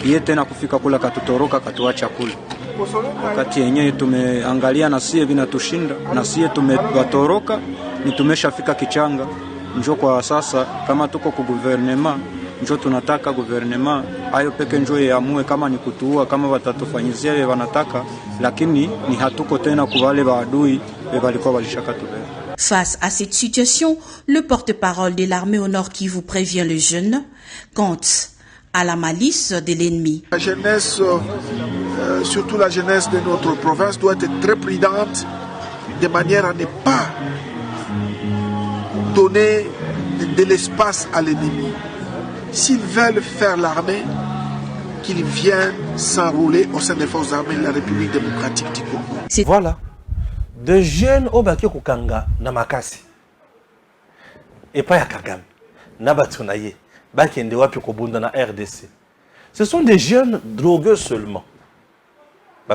yeye tena kufika kula katutoroka katuacha kula. Wakati yenyewe tumeangalia na sie vinatushinda, na sie tumetoroka, ni tumeshafika Kichanga. Njo kwa sasa kama tuko ku gouvernement, njo tunataka gouvernement ayo peke njo yaamue kama ni kutuua, kama watatufanyizia wale wanataka, lakini ni hatuko tena kwa wale waadui walikuwa walishakatubeba. Face à cette situation, le porte-parole de l'armée au Nord Kivu prévient les jeunes quant à la malice de l'ennemi. La jeunesse, surtout la jeunesse de notre province, doit être très prudente de manière à ne pas donner de l'espace à l'ennemi. S'ils veulent faire l'armée, qu'ils viennent s'enrôler au sein des forces armées de la République démocratique du Congo. Voilà. Des jeunes au Baki Kukanga, Namakasi. Et pas à Kagame. Nabatunaye. Bakende Wapi Kobunda na RDC. Ce sont des jeunes drogueux seulement.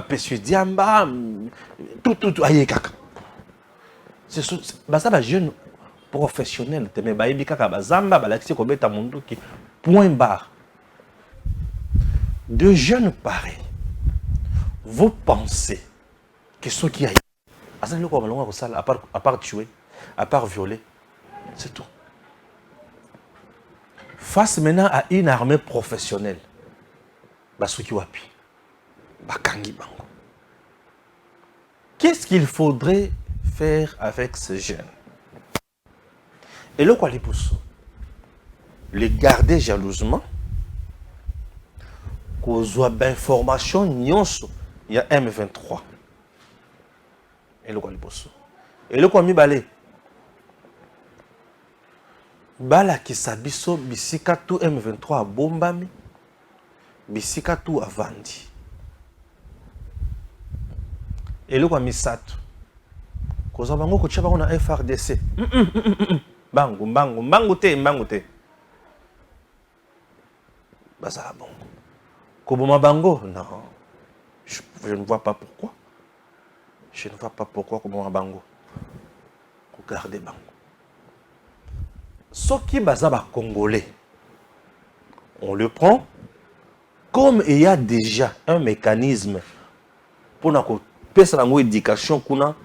Pessu Diamba, tout, aïe kaka. Ce sont des jeunes professionnels. Mais Baïbi Kaka, Bazamba, Balaxi Kobeta Mundo qui point barre. De jeunes pareils. Vous pensez que ceux qui aillent, à part tuer, à part violer, c'est tout. Face maintenant à une armée professionnelle, Basuki Wapi, Bakangi Bango. Qu'est-ce qu'il faudrait faire avec ces jeunes? Et le quoi les pousse? Les garder jalousement, qu'on soit d'informations, il y a M23. Et le quoi les pousse? Et le quoi mi balé? Bala qui s'abisso bisika tout M23 à Bombami, bisika tout à Vandi. Et le quoi mi sato? Koza bango ko chaba na FRDC. Bango te. Bazala bongo. Koboma bango, non. Je ne vois pas pourquoi. Je ne vois pas pourquoi Koboma bango. Regardez bango. Ce qui bazaba congolais, on le prend comme il y a déjà un mécanisme pour la éducation, pour la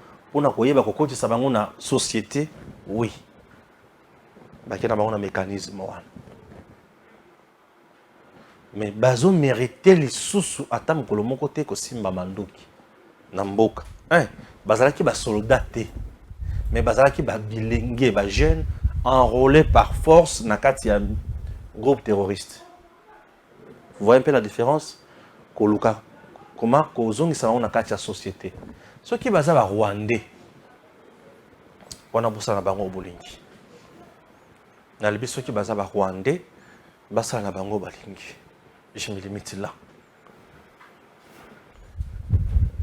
société, oui. Il y a un mécanisme. Mais bazo mérité les sous à tam kolomo côté ko simba manduki na mboka. Bazalaki ba soldat te. Mais bazalaki ba bilingue ba jeune enrôlé par force na kati ya groupe terroriste. Vous voyez un peu la différence? Koluka comment kozongi sa na kati ya société. Ceux qui baza ba rwandais. Wana bosa na bango bolingi. Na libi ceux qui baza ba rwandais basa na bango balingi. Je me limite là.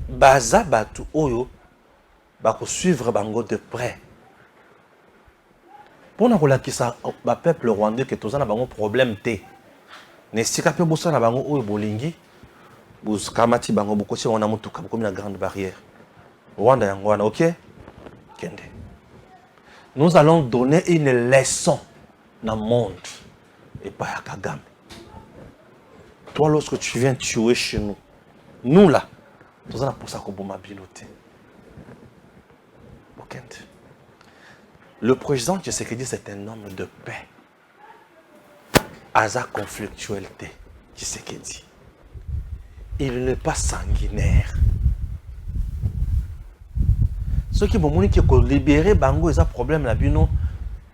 Baza batu oyo bako suivre bango de près. Pour na kolakisa ba peuple rwandais que tozana bango problème te. Ne sika pe bosa na bango oyo bolingi bus kamati bango bokosi wana mutuka bokomi na grande barrière. Rwanda yango wana, OK? Kende. Nous allons donner une leçon dans le monde et pas à Kagame. Toi, lorsque tu viens tuer chez nous, nous là, nous allons pour ça qu'on m'a biloté. Le président Tshisekedi, c'est un homme de paix. Asa conflictualité, Tshisekedi. Il n'est pas sanguinaire. Ceux qui vont dire que libérer Bango, c'est un problème là,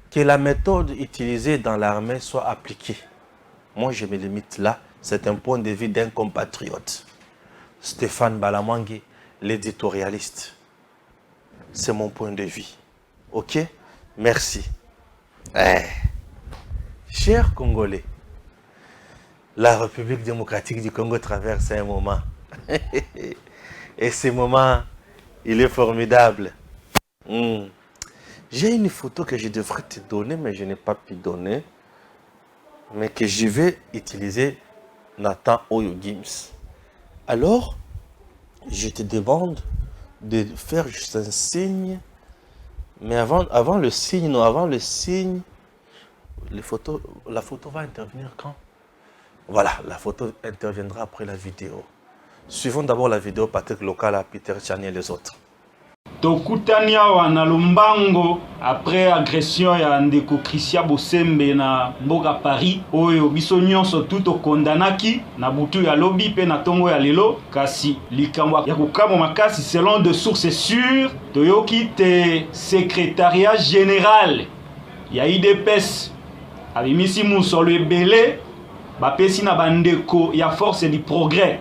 que la méthode utilisée dans l'armée soit appliquée. Moi, je me limite là. C'est un point de vue d'un compatriote. Stéphane Balamwangi, l'éditorialiste. C'est mon point de vue. OK? Merci. Chers Congolais, la République démocratique du Congo traverse un moment. Et ce moment, il est formidable. J'ai une photo que je devrais te donner, mais je n'ai pas pu donner. Mais que je vais utiliser Nathan Oyo Gims. Alors, je te demande de faire juste un signe. Mais avant le signe, la photo va intervenir quand? Voilà, la photo interviendra après la vidéo. Suivons d'abord la vidéo Patrick Lokala, Peter Tchani et les autres. Tokutani awa na Lombango après agression ya ndeko Christian Bosembe na mboka Paris oyo biso nyonso tout okondanaki na butu ya lobi pe na tongo ya lelo kasi likambo ya kokamo makasi selon de sources sûres toyoki te secrétariat général ya IDPS abimisi musolo ebele bapesi na bandeko ya force du progrès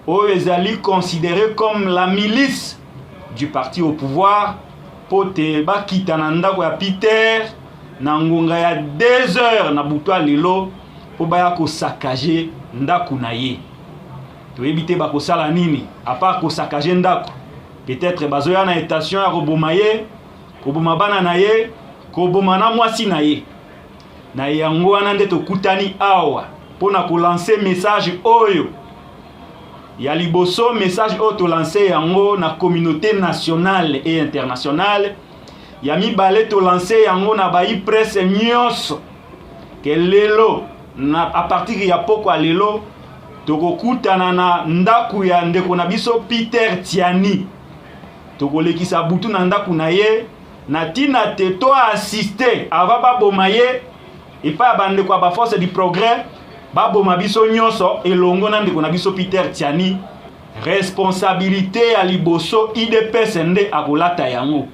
oyo ezali considéré comme la milice du parti au pouvoir pote bakita na ndako ya Peter na ngonga ya 2 heures na butwa lelo po baya ko saccager ndako na ye to ebite ba ko sala nini à part ko saccager ndako peut-être bazoya na station ya koboma ye koboma bana na ye koboma na mwasi na ye na yango wana nde to kutani awa pona ko lancer message oyo ya liboso message auto lancé yango na communauté nationale et internationale ya mibale to lancé yango na bayi presse nyonso ke lelo na a partir ya poko a lelo tokokutana na ndaku ya ndeko na biso Peter Tchani tokolekisa butu na ndaku na ye na tina te to assister ava baboma ye epa bandeko ya ba force du progrès baboma biso nyonso elongo na ndeko na biso Peter Tchani responsabilité ya liboso IDPS nde akolata yango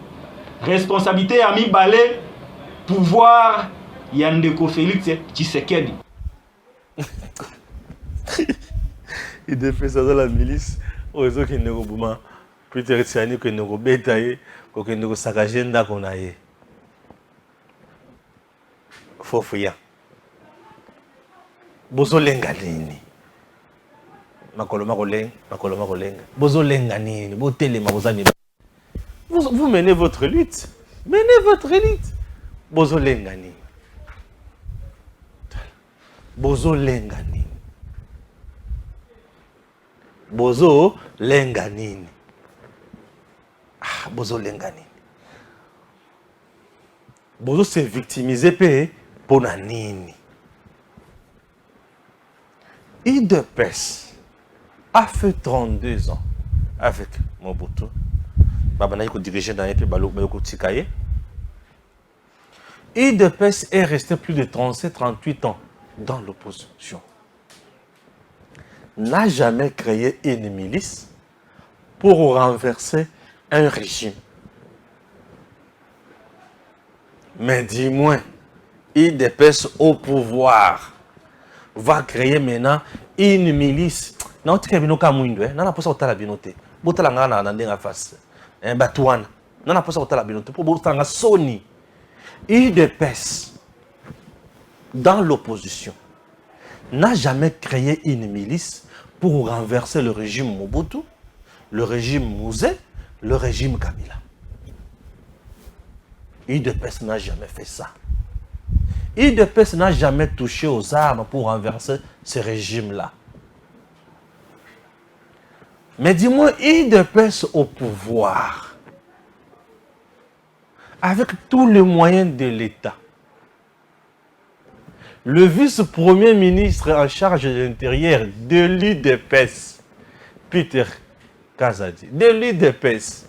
responsabilité ya mibale pouvoir ya ndeko Félix Tshisekedi. IDPS dans la milice ozo ki ndeko buma Peter Tchani ko ndeko beta ye ko ndeko saccager ndako na ye fofu ya bozolenga nini makolo kolenga bozolenga nini botelema bozani vous menez votre lutte bozolenga nini bozo lenga nini? Bozo lenga nini? Bozo se victimiser pe pona nini? UDPS a fait 32 ans avec Mobutu. Babana yiko dirigé dans l'épée Bayoko Tikaye. UDPS est resté plus de 37-38 ans dans l'opposition. N'a jamais créé une milice pour renverser un régime. Mais dis-moi, UDPS au pouvoir va créer maintenant une milice. Non, tu n'as pas de non, pas ça binote. Botala ngana na ndenga face. Batouana. Non, pas ça la binote. Pour botala Sony. UDPS dans l'opposition n'a jamais créé une milice pour renverser le régime Mobutu, le régime Mouzé, le régime Kabila. UDPS n'a jamais fait ça. UDPS n'a jamais touché aux armes pour renverser ce régime-là. Mais dis-moi, UDPS au pouvoir, avec tous les moyens de l'État, le vice-premier ministre en charge de l'intérieur de l'UDPS, Peter Kazadi, de l'UDPS,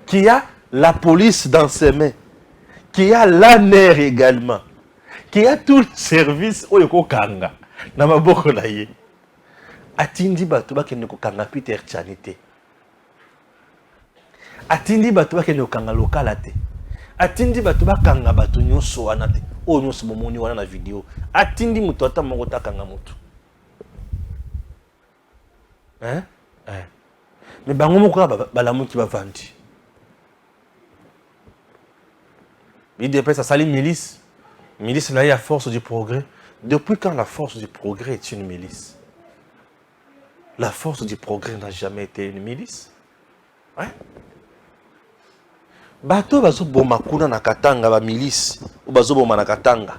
qui a la police dans ses mains, qui a l'ANER également, qui a tout le service au Yokokanga, na maboko na ye. Atindi batuba kene kokanga Peter Chanite. Atindi batuba kene kokanga lokalate. Atindi batuba kanga batu nyonso wana te. O nyonso bomoni wana na video. Atindi mutu ata moko takanga mutu. Hein? Mais bango moko balamu ki bavandi. UDPS a sali milice. Milice là, il y a force du progrès. Depuis quand la force du progrès est une milice? La force du progrès n'a jamais été une milice. Ouais. Bato bazo boma kuna na Katanga ba milice ou bazo boma na Katanga.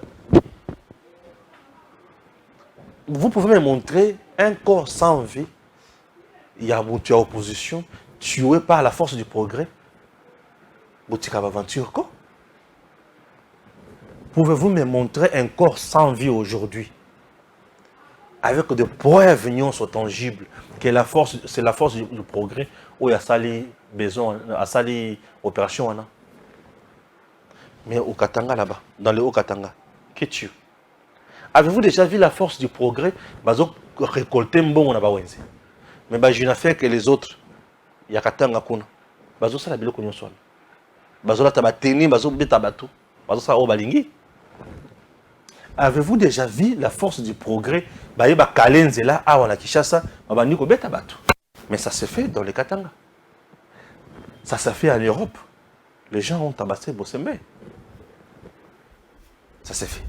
Vous pouvez me montrer un corps sans vie. Il y a une opposition tué par la force du progrès. Boutika aventure quoi? Pouvez-vous me montrer un corps sans vie aujourd'hui, avec des preuves non sont tangibles, que la force, c'est la force du progrès, où il y a sali besoin, à sali opération. Mais au Katanga là-bas, dans le Haut-Katanga, qui tue? Avez-vous déjà vu la force du progrès? Bazo récolter bon na bawenze. Mais je n'ai fait que les autres. Il y a Katanga kuna. Bazo ça la bilo konyo swan. Bazo la tabateni, bazo beta bato. Bazo ça o balingi. Avez-vous déjà vu la force du progrès? Mais ça se fait dans les Katanga. Ça se fait en Europe. Les gens ont tabassé Bossembe. Ça se fait.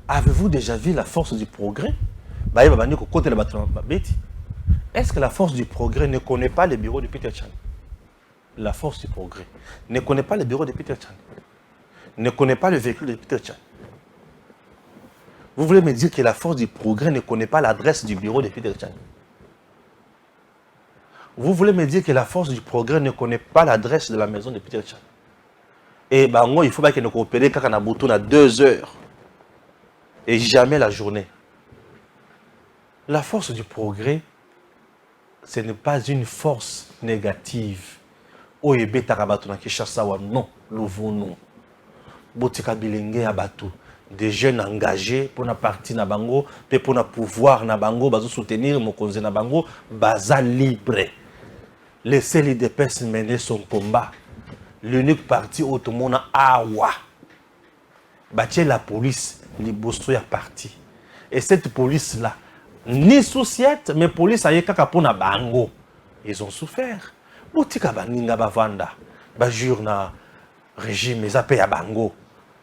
Avez-vous déjà vu la force du progrès? Est-ce que la force du progrès ne connaît pas le bureau de Peter Chan? La force du progrès ne connaît pas le bureau de Peter Chan. Ne connaît pas le véhicule de Peter Chan. Vous voulez me dire que la force du progrès ne connaît pas l'adresse du bureau de Peter Chan? Vous voulez me dire que la force du progrès ne connaît pas l'adresse de la maison de Peter Chan? Et ben, il faut pas qu'il nous coopère quand on a bouton à 2 heures. Et jamais la journée. La force du progrès, ce n'est pas une force négative. Oh, et bêta rabatona qui chasse ça, non, nous voulons. Botika bilenge abatu. Des jeunes engagés pour la partie na bango, pour le pouvoir na bango, bazo soutenir mokonze na bango, baza libre. Laissez l'UDPS mener son combat. L'unique parti où tout le monde a awa. Bâtir la police, les bostro ya parti. Et cette police-là, ni souciette, mais police a yekaka pour na bango. Ils ont souffert. Botika baninga bavanda, bajur na régime, ils appellent à bango.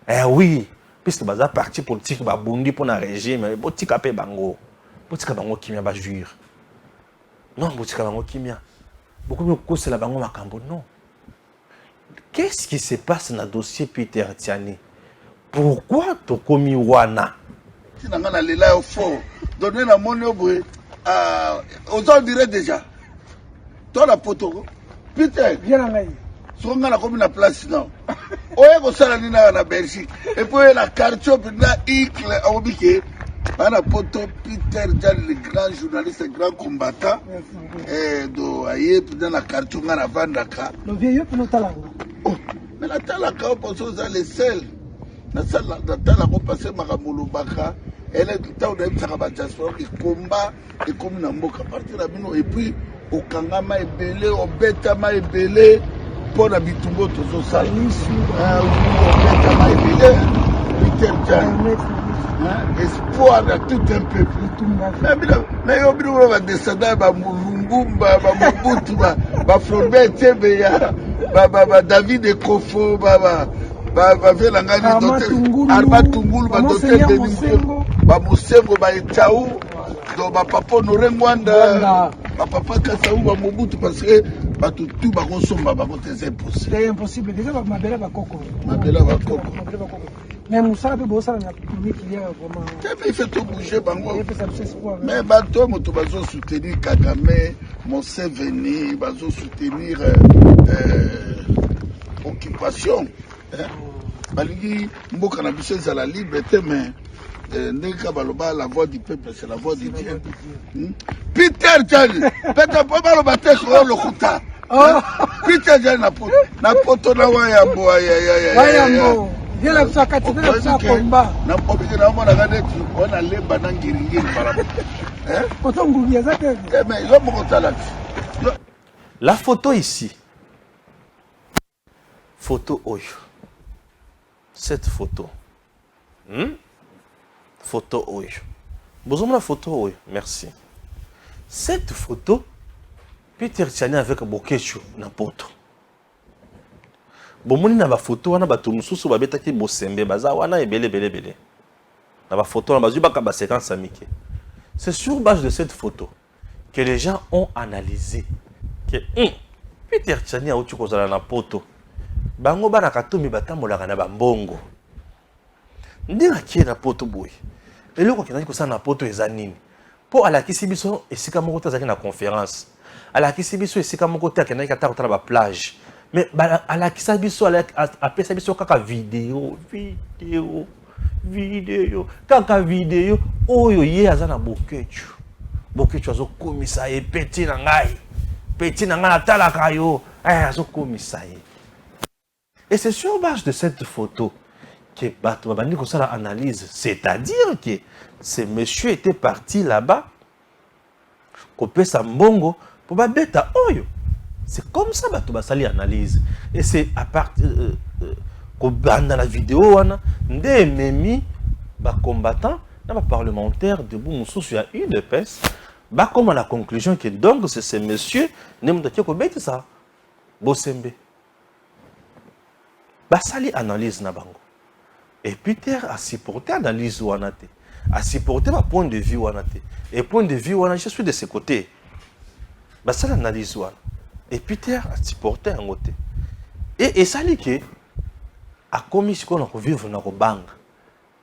Eh oui. Puisque les partis politiques sont bondi pour un régime, botika pe bango. Botika bango kimia ba jure. Non, botika bango kimia. Beaucoup de choses c'est la bango makambo non. Qu'est-ce qui se passe dans le dossier Peter Tiani? Pourquoi to komi wana? Si nanga na lela au fort, donner la monnaie au bruit. aux gens dirait déjà. Toi la poto. Peter. Viens en ligne. Sur la commune à place non. Oye ko sala ni na Belgique. Et puis la quartier na icle obike. Bana poto Peter Jan le grand journaliste, le grand combattant. Et do aye dans la quartier na vandaka. Le vieux pour nous talanga. Oh, mais la talaka on pense aux les seuls. Na sala la talaka passer makamulu baka. Elle est tout le temps dans diaspora qui combat et comme na mboka partir la bino et puis au kangama ebele au betama ebele pour la bitumbo tozo sala au betama ebele Peter Jan espoir de tout un peuple mais yo bino va descendre ba mulungumba ba mobutu ba Floribert Chebeya ba David Ekofo ba faire la gagne docteur Arba Tungulu ba docteur Benito ba Musengo ba Itaou do ba papa Honoré Ngwanda ba papa Kasaou ba Mobutu parce que ba tout ba konsomba ba c'est impossible. C'est impossible déjà ba mabela ba koko. Mabela ba koko. Mais Moussa be bossa na public il y a vraiment. Il fait tout bouger bango. Mais ba to moto ba zo soutenir Kagame, Museveni ba zo soutenir occupation. Balingi mboka na biso ezala libre te mais ndeka baloba la voix du peuple c'est la voix de Dieu. Peter Jan Peter baloba te ko lokuta. Peter Jan na poto na wayambo wayambo viens la sakati na sa komba na obiki na mona gade tu ona lemba na ngiringiri para poto ngubia zake mais yo moko talati. La photo ici. Photo oyo. Cette photo. Photo oyo. Bonjour la photo oyo. Merci. Cette photo, Peter Tchani avec Bokecho na poto. Bomoni na ba photo wana bato mususu babetaki bosembe baza wana ebele. Na ba photo na bazu baka ba séquence amike. C'est sur base de cette photo que les gens ont analysé que Peter Tchani a uti kozala na poto. Bango bana katumbi batambolaka na bambongo. Ndinga kie na poto boy. Eloko kinaki kosala na poto eza nini? Po alakisi biso esika moko te azaki na conférence. Alakisi biso esika moko te akenaki ata kotala ba plage. Mais alakisa biso apesa biso kaka video. Kaka video oyo ye aza na Bokecho. Bokecho azokomisa ye peti na ngai. Peti na ngai natalaka yo. Azokomisa ye. Et c'est sur base de cette photo que Bato Babani Kosa analyse. C'est-à-dire que ce monsieur était parti là-bas, copé sa mbongo, pour babeta oyo. C'est comme ça Bato Basali analyse. Et c'est à partir dans la vidéo, des memi, combattants, des parlementaires de Boumoussou sur UDPS, comme à la conclusion que donc c'est ce monsieur, Nemdaki Kobeti ça, Bosembe. Basali analyse na bango. Et Peter a supporté analyse wanate. A supporté ma point de vue wanate. Et point de vue wanate, je suis de ce côté. Basali analyse wana. Et Peter a supporté un côté. Et ça dit que a commis ce qu'on a vivre na banga.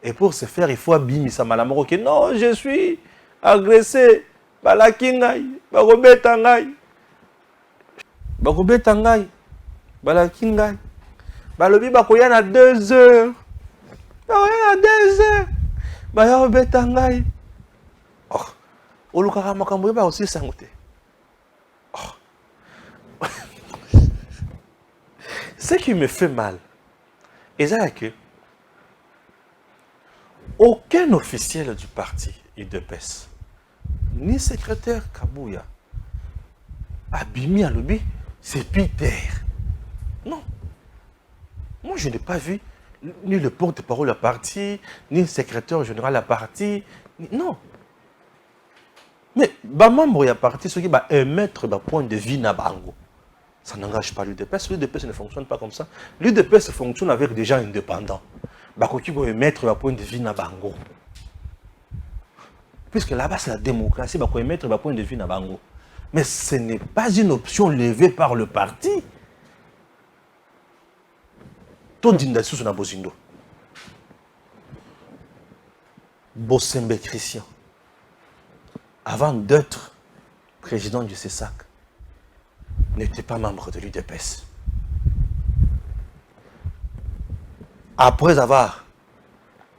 Et pour ce faire, il faut abimisa malamoko que non, je suis agressé. Balakingai, barobetangai. Barobetangai. Balakingai. Balobi bakoya na 2 heures. Bakoya na 2 heures. Baya betangai. Oh. Olukaka makambo ba aussi sangote. Oh. Ce qui me fait mal, c'est que aucun officiel du parti UDPS, ni secrétaire Kabouya, Abimi Alobi, c'est Peter. Non. Moi, je n'ai pas vu ni le porte-parole de la partie, ni le secrétaire général de la partie. Non. Mais, membre de la partie, ceux qui vont émettre leur point de vue na bango, ça n'engage pas l'UDPS. L'UDPS ne fonctionne pas comme ça. L'UDPS fonctionne avec des gens indépendants. Qui vont émettre leur point de vue na bango. Puisque là-bas, c'est la démocratie, ils vont émettre leur point de vue na bango. Mais ce n'est pas une option levée par le parti. Tondindasu na bozindo. Bosembe Christian. avant d'être président du CESAC, n'était pas membre de l'UDPS. Après avoir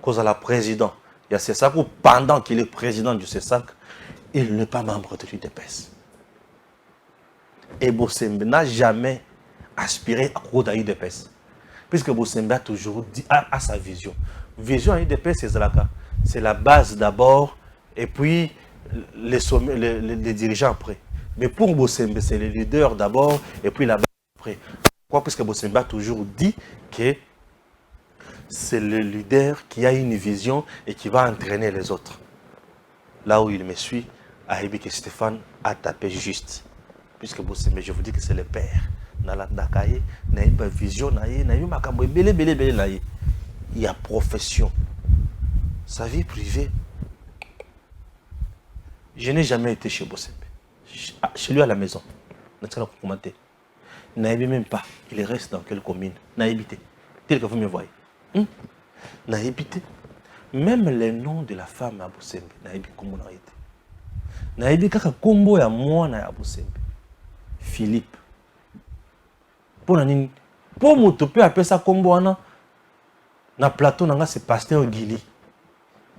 causé la président du CESAC, ou pendant qu'il est président du CESAC, il n'est pas membre de l'UDPS. Et Bossembe n'a jamais aspiré à cause de l'UDPS. Puisque Bossembe a toujours dit à sa vision. Vision à l'UDPS, c'est la base d'abord, et puis les dirigeants après. Mais pour Bossembe, c'est les leaders d'abord, et puis la base après. Pourquoi? Puisque Bossembe a toujours dit que c'est le leader qui a une vision et qui va entraîner les autres. Là où il me suit, Aïbi que Stéphane a tapé juste. Puisque Bossembe, je vous dis que c'est le père. Il y a vision, il y a profession. Sa vie privée. Je n'ai jamais été chez Bossembe. Chez lui à la maison. Je n'ai même pas. Il reste dans quelle commune? Naïbité. Tel que vous me voyez. Naïbité. Même les noms de la femme à Bossembe. Naïbi comme on a été. Naïbi kaka kombo ya mwana ya Bossembe. Philippe. Pour nani? Pour motope appeler ça kombo wana. Na plateau nanga c'est pasteur Guili.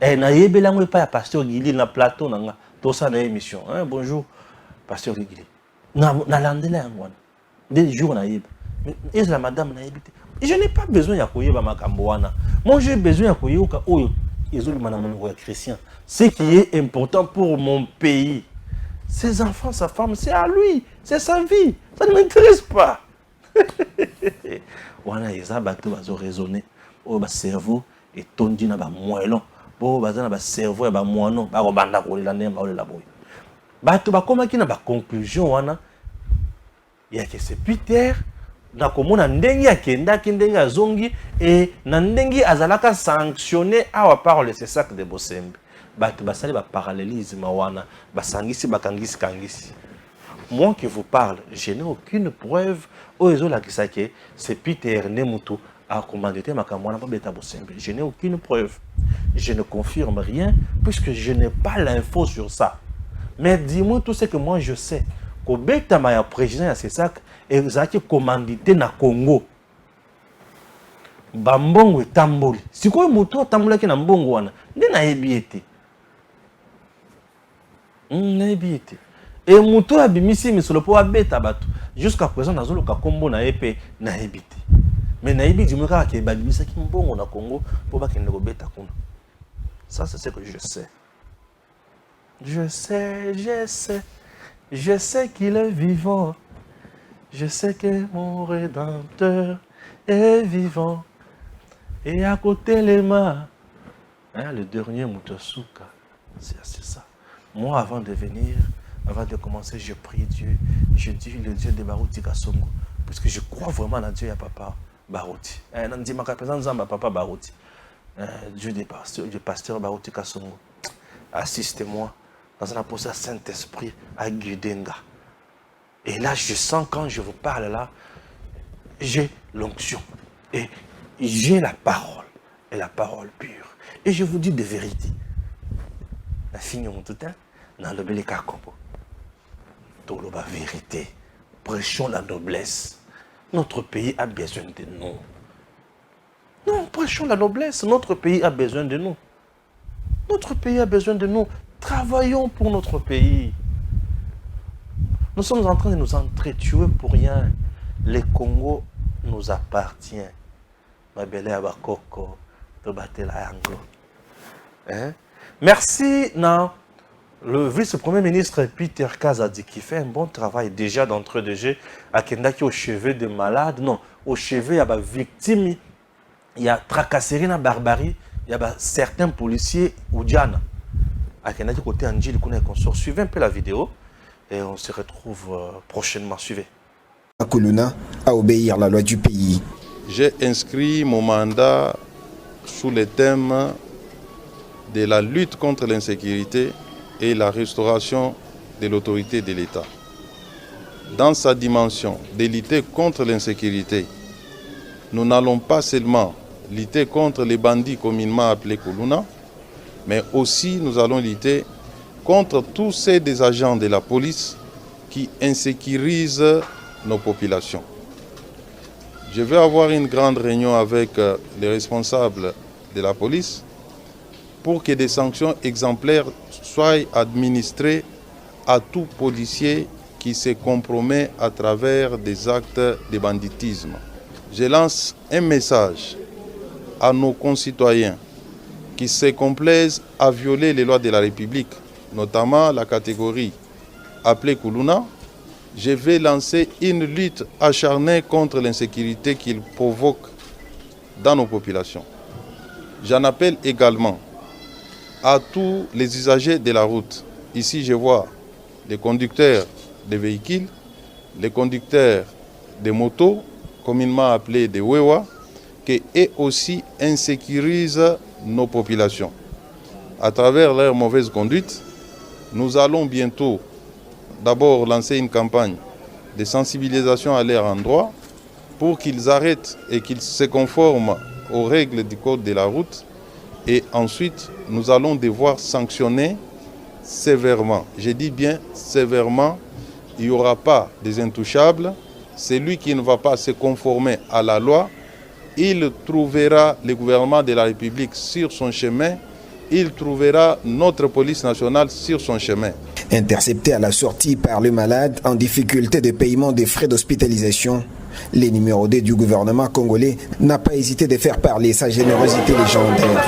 Eh na yebela ngwe pa ya pasteur Guili na plateau nanga. Tout ça na émission. Hein, bonjour pasteur Guili. Na landela ngwana. Des jours na yeb. Mais est la madame na yebite. Je n'ai pas besoin ya koyeba makambo wana. Moi j'ai besoin ya koyoka oyo ezoli manamano ya chrétien. Ce qui est important pour mon pays. Ses enfants, sa femme, c'est à lui. C'est sa vie. Ça ne m'intéresse pas. Wana eza bato bazo raisonner. O ba cerveau et tondi na ba moellon. Bo bazana ba cerveau ya ba moano ba ko banda ko la nemba o la boy. Bato ba komaki na ba conclusion wana ya que c'est Peter na komona ndenge akendaki ndenge azongi et na ndenge azalaka sanctionné awa par le CESAC de Bossembe. Bato basali ba parallélisme wana basangisi bakangisi kangisi. Moi qui vous parle, je n'ai aucune preuve au réseau la kisake c'est Peter Nemutu a commandité makamwana pa beta Bossembe. Je n'ai aucune preuve. Je ne confirme rien puisque je n'ai pas l'info sur ça. Mais dis-moi tout ce que moi je sais. Ko beta ma président ya CESAC ezaki commandité na Congo. Bambongo etamboli. Sikoyo mutu atambulaki na mbongo wana. Nde na yebiete. Na yebiete. Et mutu abimisi misolo po abeta bato. Jusqu'à présent nazoloka kombo na épée na yebite. Mais na yebi du meka ke babimisa ki mbongo na Congo po ba kende ko beta kuna. Ça c'est ce que je sais. Je sais qu'il est vivant. Je sais que mon Rédempteur est vivant. Et à côté les mains, hein, le dernier Moutoussouka, c'est ça. Moi, avant de venir, avant de commencer, je prie Dieu. Je dis le Dieu de Barouti Kassongo. Parce que je crois vraiment à Dieu et à Papa Barouti. Papa Barouti. Dieu du pasteur Barouti Kassongo. Assistez-moi dans un apôtre Saint-Esprit à Gudenga. Et là, je sens quand je vous parle là, j'ai l'onction. Et j'ai la parole. Et la parole pure. Et je vous dis de vérité. La fille mon tout dans le bel kakopo. Tout la vérité. Prêchons la noblesse. Notre pays a besoin de nous. Non, prêchons la noblesse. Notre pays a besoin de nous. Notre pays a besoin de nous. Travaillons pour notre pays. Nous sommes en train de nous entretuer pour rien. Le Congo nous appartient. Ma belle Abakoko, Tobatela Yango. Merci, non. Le vice-premier ministre Peter Kazadi qui fait un bon travail déjà d'entrée de jeu à Kendaki au chevet de malades. Non, au chevet, il y a des victimes, il y a tracasserie, il y a barbarie, il y a certains policiers ou Diana. À Kendaki côté Anjil, suivez un peu la vidéo. Et on se retrouve prochainement. Suivez. Koluna à obéir à la loi du pays. J'ai inscrit mon mandat sous le thème de la lutte contre l'insécurité et la restauration de l'autorité de l'État. Dans sa dimension de lutter contre l'insécurité, nous n'allons pas seulement lutter contre les bandits communément appelés Koluna, mais aussi nous allons lutter contre tous ces des agents de la police qui insécurisent nos populations. Je vais avoir une grande réunion avec les responsables de la police pour que des sanctions exemplaires soient administrées à tout policier qui se compromet à travers des actes de banditisme. Je lance un message à nos concitoyens qui se complaisent à violer les lois de la République, notamment la catégorie appelée Kuluna. Je vais lancer une lutte acharnée contre l'insécurité qu'il provoque dans nos populations. J'en appelle également à tous les usagers de la route. Ici, je vois les conducteurs de véhicules, les conducteurs de motos, communément appelés des Wewa, qui eux aussi insécurisent nos populations. À travers leur mauvaise conduite, nous allons bientôt d'abord lancer une campagne de sensibilisation à leur endroit pour qu'ils arrêtent et qu'ils se conforment aux règles du code de la route. Et ensuite, nous allons devoir sanctionner sévèrement. Je dis bien sévèrement, il n'y aura pas des intouchables. Celui qui ne va pas se conformer à la loi, il trouvera le gouvernement de la République sur son chemin, il trouvera notre police nationale sur son chemin. Intercepté à la sortie par le malade en difficulté de paiement des frais d'hospitalisation, le numéro 2 du gouvernement congolais n'a pas hésité de faire parler sa générosité légendaire.